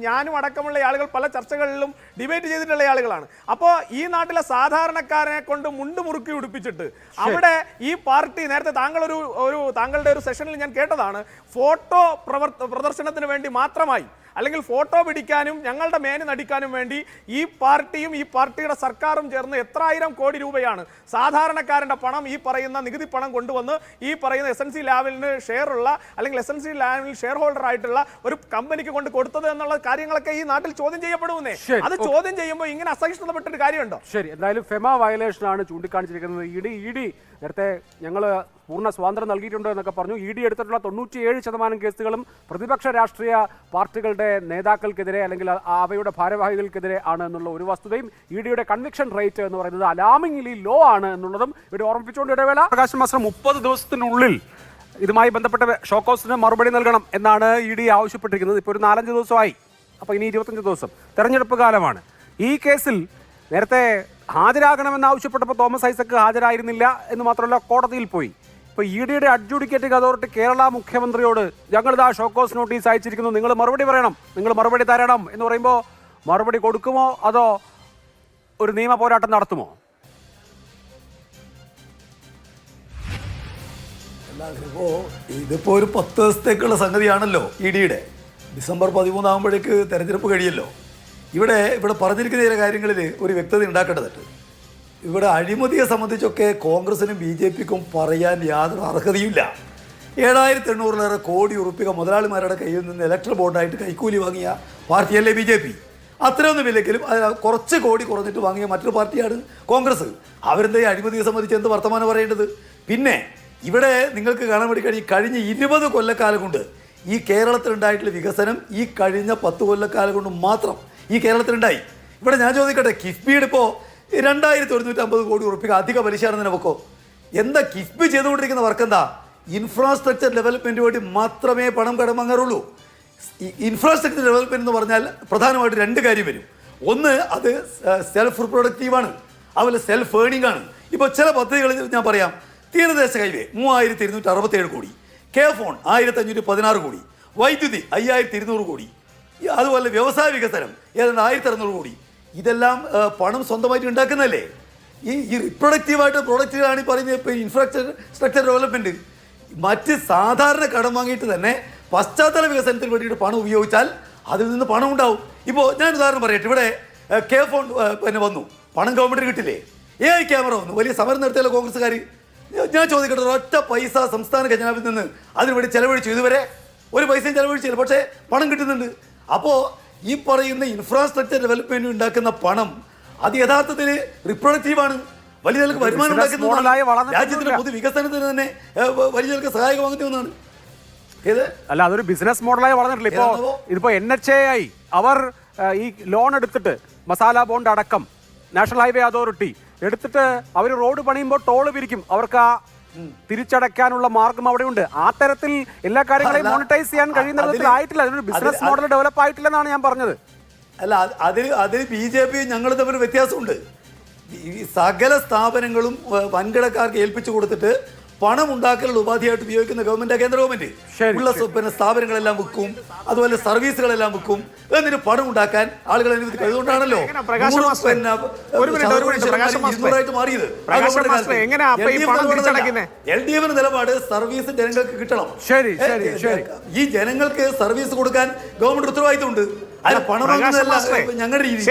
ഞാനും അടക്കമുള്ള ആളുകൾ പല ചർച്ചകളിലും ഡിബേറ്റ് ചെയ്തിട്ടുള്ള ആളുകളാണ്. അപ്പോൾ ഈ നാട്ടിലെ സാധാരണക്കാരനെ കൊണ്ട് മുണ്ട് മുറുക്കി ഉടുപ്പിച്ചിട്ട് അവിടെ ഈ പാർട്ടി, നേരത്തെ താങ്കളുടെ ഒരു സെഷനിൽ ഞാൻ കേട്ടതാണ്, ഫോട്ടോ പ്രദർശനത്തിന് വേണ്ടി മാത്രമായി, അല്ലെങ്കിൽ ഫോട്ടോ പിടിക്കാനും ഞങ്ങളുടെ മേന് നടിക്കാനും വേണ്ടി ഈ പാർട്ടിയും ഈ പാർട്ടിയുടെ സർക്കാരും ചേർന്ന് എത്രായിരം കോടി രൂപയാണ് സാധാരണക്കാരൻ്റെ പണം, ഈ പറയുന്ന നികുതി പണം കൊണ്ടുവന്ന് ഈ പറയുന്ന എസൻസി ലാവലിന് ഷെയർ ഉള്ള അല്ലെങ്കിൽ എസൻസി ലാവലിൽ ഷെയർ ഹോൾഡർ ആയിട്ടുള്ള ഒരു കമ്പനിക്ക് കൊണ്ട് കൊടുത്തത് എന്നുള്ള കാര്യങ്ങളൊക്കെ ഈ നാട്ടിൽ ചോദ്യം ചെയ്യപ്പെടുന്നേ. അത് ചോദ്യം ചെയ്യുമ്പോൾ ഇങ്ങനെ അസഹിഷ്ണുതപ്പെട്ടൊരു കാര്യമുണ്ടോ? ശരി, എന്തായാലും ഫെമ വയലേഷനാണ് ചൂണ്ടിക്കാണിച്ചിരിക്കുന്നത്. ഇ ഡി നേരത്തെ ഞങ്ങൾ പൂർണ്ണ സ്വാതന്ത്ര്യം നൽകിയിട്ടുണ്ട് എന്നൊക്കെ പറഞ്ഞു. ഇ ഡി എടുത്തിട്ടുള്ള 97% കേസുകളും പ്രതിപക്ഷ രാഷ്ട്രീയ പാർട്ടികളുടെ നേതാക്കൾക്കെതിരെ അല്ലെങ്കിൽ അവയുടെ ഭാരവാഹികൾക്കെതിരെ ആണ് എന്നുള്ള ഒരു വസ്തുതയും ഇ ഡിയുടെ കൺവിക്ഷൻ റേറ്റ് എന്ന് പറയുന്നത് അലാമിംഗ്ലി ലോ ആണ് എന്നുള്ളതും ഇവിടെ ഓർമ്മിപ്പിച്ചുകൊണ്ട് ഇടവേള. പ്രകാശ് മാസ്റ്റർ 30 ദിവസത്തിനുള്ളിൽ ഇതുമായി ബന്ധപ്പെട്ട ഷോക്കോസിന് മറുപടി നൽകണം എന്നാണ് ഇ ഡി ആവശ്യപ്പെട്ടിരിക്കുന്നത്. ഇപ്പോൾ ഒരു 4-5 ദിവസമായി, അപ്പോൾ ഇനി 25 ദിവസം തെരഞ്ഞെടുപ്പ് കാലമാണ്. ഈ കേസിൽ നേരത്തെ ഹാജരാകണമെന്നാവശ്യപ്പെട്ടപ്പോൾ തോമസ് ഐസക്ക് ഹാജരായിരുന്നില്ല എന്ന് മാത്രമല്ല കോടതിയിൽ പോയി. ഇപ്പോൾ ഇ ഡിയുടെ അഡ്ജുഡിക്കേറ്റിംഗ് അതോറിറ്റി കേരള മുഖ്യമന്ത്രിയോട് ഞങ്ങളിതാ ഷോക്കോസ് നോട്ടീസ് അയച്ചിരിക്കുന്നു, നിങ്ങൾ മറുപടി പറയണം, നിങ്ങൾ മറുപടി തരണം എന്ന് പറയുമ്പോൾ മറുപടി കൊടുക്കുമോ അതോ ഒരു നിയമ പോരാട്ടം നടത്തുമോ? ഇതിപ്പോൾ ഒരു 10 ദിവസത്തേക്കുള്ള സംഗതിയാണല്ലോ ഇ ഡിയുടെ. ഡിസംബർ 13 ആകുമ്പോഴേക്ക് തെരഞ്ഞെടുപ്പ് കഴിയല്ലോ. ഇവിടെ പറഞ്ഞിരിക്കുന്ന ചില കാര്യങ്ങളിൽ ഒരു വ്യക്തത ഉണ്ടാക്കേണ്ടതുണ്ട്. ഇവിടെ അഴിമതിയെ സംബന്ധിച്ചൊക്കെ കോൺഗ്രസിനും ബി ജെ പിക്കും പറയാൻ യാതൊരു അർഹതയുമില്ല. 7,800 കോടി ഉറുപ്പിക മുതലാളിമാരുടെ കയ്യിൽ നിന്ന് ഇലക്ട്രൽ ബോണ്ടായിട്ട് കൈക്കൂലി വാങ്ങിയ പാർട്ടിയല്ലേ ബി ജെ പി. അത്രയൊന്നുമില്ലെങ്കിലും കുറച്ച് കോടി കുറഞ്ഞിട്ട് വാങ്ങിയ മറ്റൊരു പാർട്ടിയാണ് കോൺഗ്രസ്. അവരെന്താ അഴിമതിയെ സംബന്ധിച്ച് എന്ത് വർത്തമാനം പറയേണ്ടത്? പിന്നെ ഇവിടെ നിങ്ങൾക്ക് കാണാൻ വേണ്ടി കഴിഞ്ഞ 20 കൊല്ലക്കാലം കൊണ്ട് ഈ കേരളത്തിലുണ്ടായിട്ടുള്ള വികസനം ഈ കഴിഞ്ഞ 10 കൊല്ലക്കാലം കൊണ്ട് മാത്രം ഈ കേരളത്തിലുണ്ടായി. ഇവിടെ ഞാൻ ചോദിക്കട്ടെ, കിഫ്ബിയുടെ ഇപ്പോൾ 2,150 കോടി ഉറുപ്പിക അധിക പലിശയാണെന്ന് നമുക്കോ? എന്താ കിഫ്ബി ചെയ്തുകൊണ്ടിരിക്കുന്ന വർക്ക്? എന്താ? ഇൻഫ്രാസ്ട്രക്ചർ ഡെവലപ്മെൻറ്റ് വേണ്ടി മാത്രമേ പണം കടമാങ്ങാറുള്ളൂ. ഇൻഫ്രാസ്ട്രക്ചർ ഡെവലപ്മെൻറ്റ് എന്ന് പറഞ്ഞാൽ പ്രധാനമായിട്ട് 2 കാര്യം വരും. ഒന്ന്, അത് സെൽഫ് പ്രൊഡക്റ്റീവാണ്, അതുപോലെ സെൽഫ് ഏണിംഗ് ആണ്. ഇപ്പോൾ ചില പദ്ധതികൾ ഞാൻ പറയാം. തീരദേശ ഹൈവേ 3,267 കോടി, കെ ഫോൺ 1,516 കോടി, വൈദ്യുതി 5,200 കോടി, അതുപോലെ വ്യവസായ വികസനം ഏതാണ്ട് 1,600 കോടി. ഇതെല്ലാം പണം സ്വന്തമായിട്ട് ഉണ്ടാക്കുന്നതല്ലേ? ഈ റിപ്രൊഡക്റ്റീവായിട്ട് പ്രൊഡക്റ്റീവാണ് ഈ പറയുന്നത്. ഇപ്പോൾ ഇൻഫ്രാസ്ട്രക്ചർ ഡെവലപ്മെൻറ്റ് മറ്റ് സാധാരണ കടം വാങ്ങിയിട്ട് തന്നെ പശ്ചാത്തല വികസനത്തിന് വേണ്ടിയിട്ട് പണം ഉപയോഗിച്ചാൽ അതിൽ നിന്ന് പണം ഉണ്ടാവും. ഇപ്പോൾ ഞാൻ ഉദാഹരണം പറയട്ടെ. ഇവിടെ കെ ഫോൺ പിന്നെ വന്നു, പണം ഗവൺമെൻറ് കിട്ടില്ലേ? AI ക്യാമറ വന്നു, വലിയ സമരം നടത്തിയല്ലോ കോൺഗ്രസ്സുകാർ. ഞാൻ ചോദിക്കട്ടെ, ഒറ്റ പൈസ സംസ്ഥാന ഖജനാവിൽ നിന്ന് അതിനുവേണ്ടി ചെലവഴിച്ചു? ഇതുവരെ ഒരു പൈസയും ചെലവഴിച്ചില്ല, പക്ഷേ പണം കിട്ടുന്നുണ്ട്. അപ്പോൾ ഈ പറയുന്ന ഇൻഫ്രാസ്ട്രക്ചർ ഡെവലപ്മെൻറ്റ് ഉണ്ടാക്കുന്ന പണം അത് യഥാർത്ഥത്തിൽ റിപ്രൊഡക്റ്റീവാണ്, വലിയ നിലക്ക് വരുമാനം ഉണ്ടാക്കുന്ന, രാജ്യത്തിന്റെ പൊതു വികസനത്തിന് തന്നെ വലിയ നിലക്ക് സഹായകമാകുന്ന ഒന്നാണ്. അല്ല, അതൊരു ബിസിനസ് മോഡലായി വളർന്നിട്ടില്ല. ഇതിപ്പോ NHAI അവർ ഈ ലോൺ എടുത്തിട്ട് മസാല ബോണ്ട് അടക്കം നാഷണൽ ഹൈവേ അതോറിറ്റി എടുത്തിട്ട് അവർ റോഡ് പണിയുമ്പോൾ ടോള് പിരിക്കും. അവർക്ക് ആ തിരിച്ചടയ്ക്കാനുള്ള മാർഗം അവിടെയുണ്ട്. ആ തരത്തിൽ എല്ലാ കാര്യങ്ങളെയും മോണിറ്റൈസ് ചെയ്യാൻ കഴിയുന്ന വിധത്തിലായിട്ടില്ല. അതിനൊരു ബിസിനസ് മോഡൽ ഡെവലപ്പ് ആയിട്ടില്ലെന്നാണ് ഞാൻ പറഞ്ഞത്. അല്ല, അതിൽ ബി ജെ പി ഞങ്ങൾ തമ്മിൽ വ്യത്യാസമുണ്ട്. ഈ സകല സ്ഥാപനങ്ങളും വൻകിടക്കാർക്ക് ഏൽപ്പിച്ചു കൊടുത്തിട്ട് പണം ഉണ്ടാക്കലുള്ള ഉപാധിയായിട്ട് ഉപയോഗിക്കുന്ന ഗവൺമെന്റ്, കേന്ദ്ര ഗവൺമെന്റ് ഉള്ള പിന്നെ സ്ഥാപനങ്ങളെല്ലാം വിൽക്കും, അതുപോലെ സർവീസുകളെല്ലാം വിൽക്കും, എന്നിട്ട് പണം ഉണ്ടാക്കാൻ ആളുകൾ അനുവദിക്കും. അതുകൊണ്ടാണല്ലോ 200 മാറിയത്. LDF നിലപാട് സർവീസ് ജനങ്ങൾക്ക് കിട്ടണം. ഈ ജനങ്ങൾക്ക് സർവീസ് കൊടുക്കാൻ ഗവൺമെന്റ് ഉത്തരവാദിത്തമുണ്ട്. അതിന് പണം ഞങ്ങളുടെ രീതി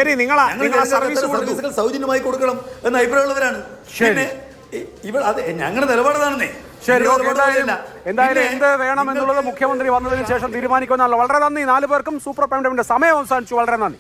സർവീസുകൾ സൗജന്യമായി കൊടുക്കണം എന്ന അഭിപ്രായമുള്ളവരാണ്. പിന്നെ ഇവിടെ അത് ഞങ്ങളുടെ നിലപാടാണെന്നേ. ശരി, എന്തായാലും എന്ത് വേണം എന്നുള്ളത് മുഖ്യമന്ത്രി വന്നതിന് ശേഷം തീരുമാനിക്കുമെന്നല്ലോ. വളരെ നന്ദി 4 പേർക്കും. സൂപ്പർ പ്രൈം ടൈമിന്റെ സമയം അവസാനിച്ചു. വളരെ നന്ദി.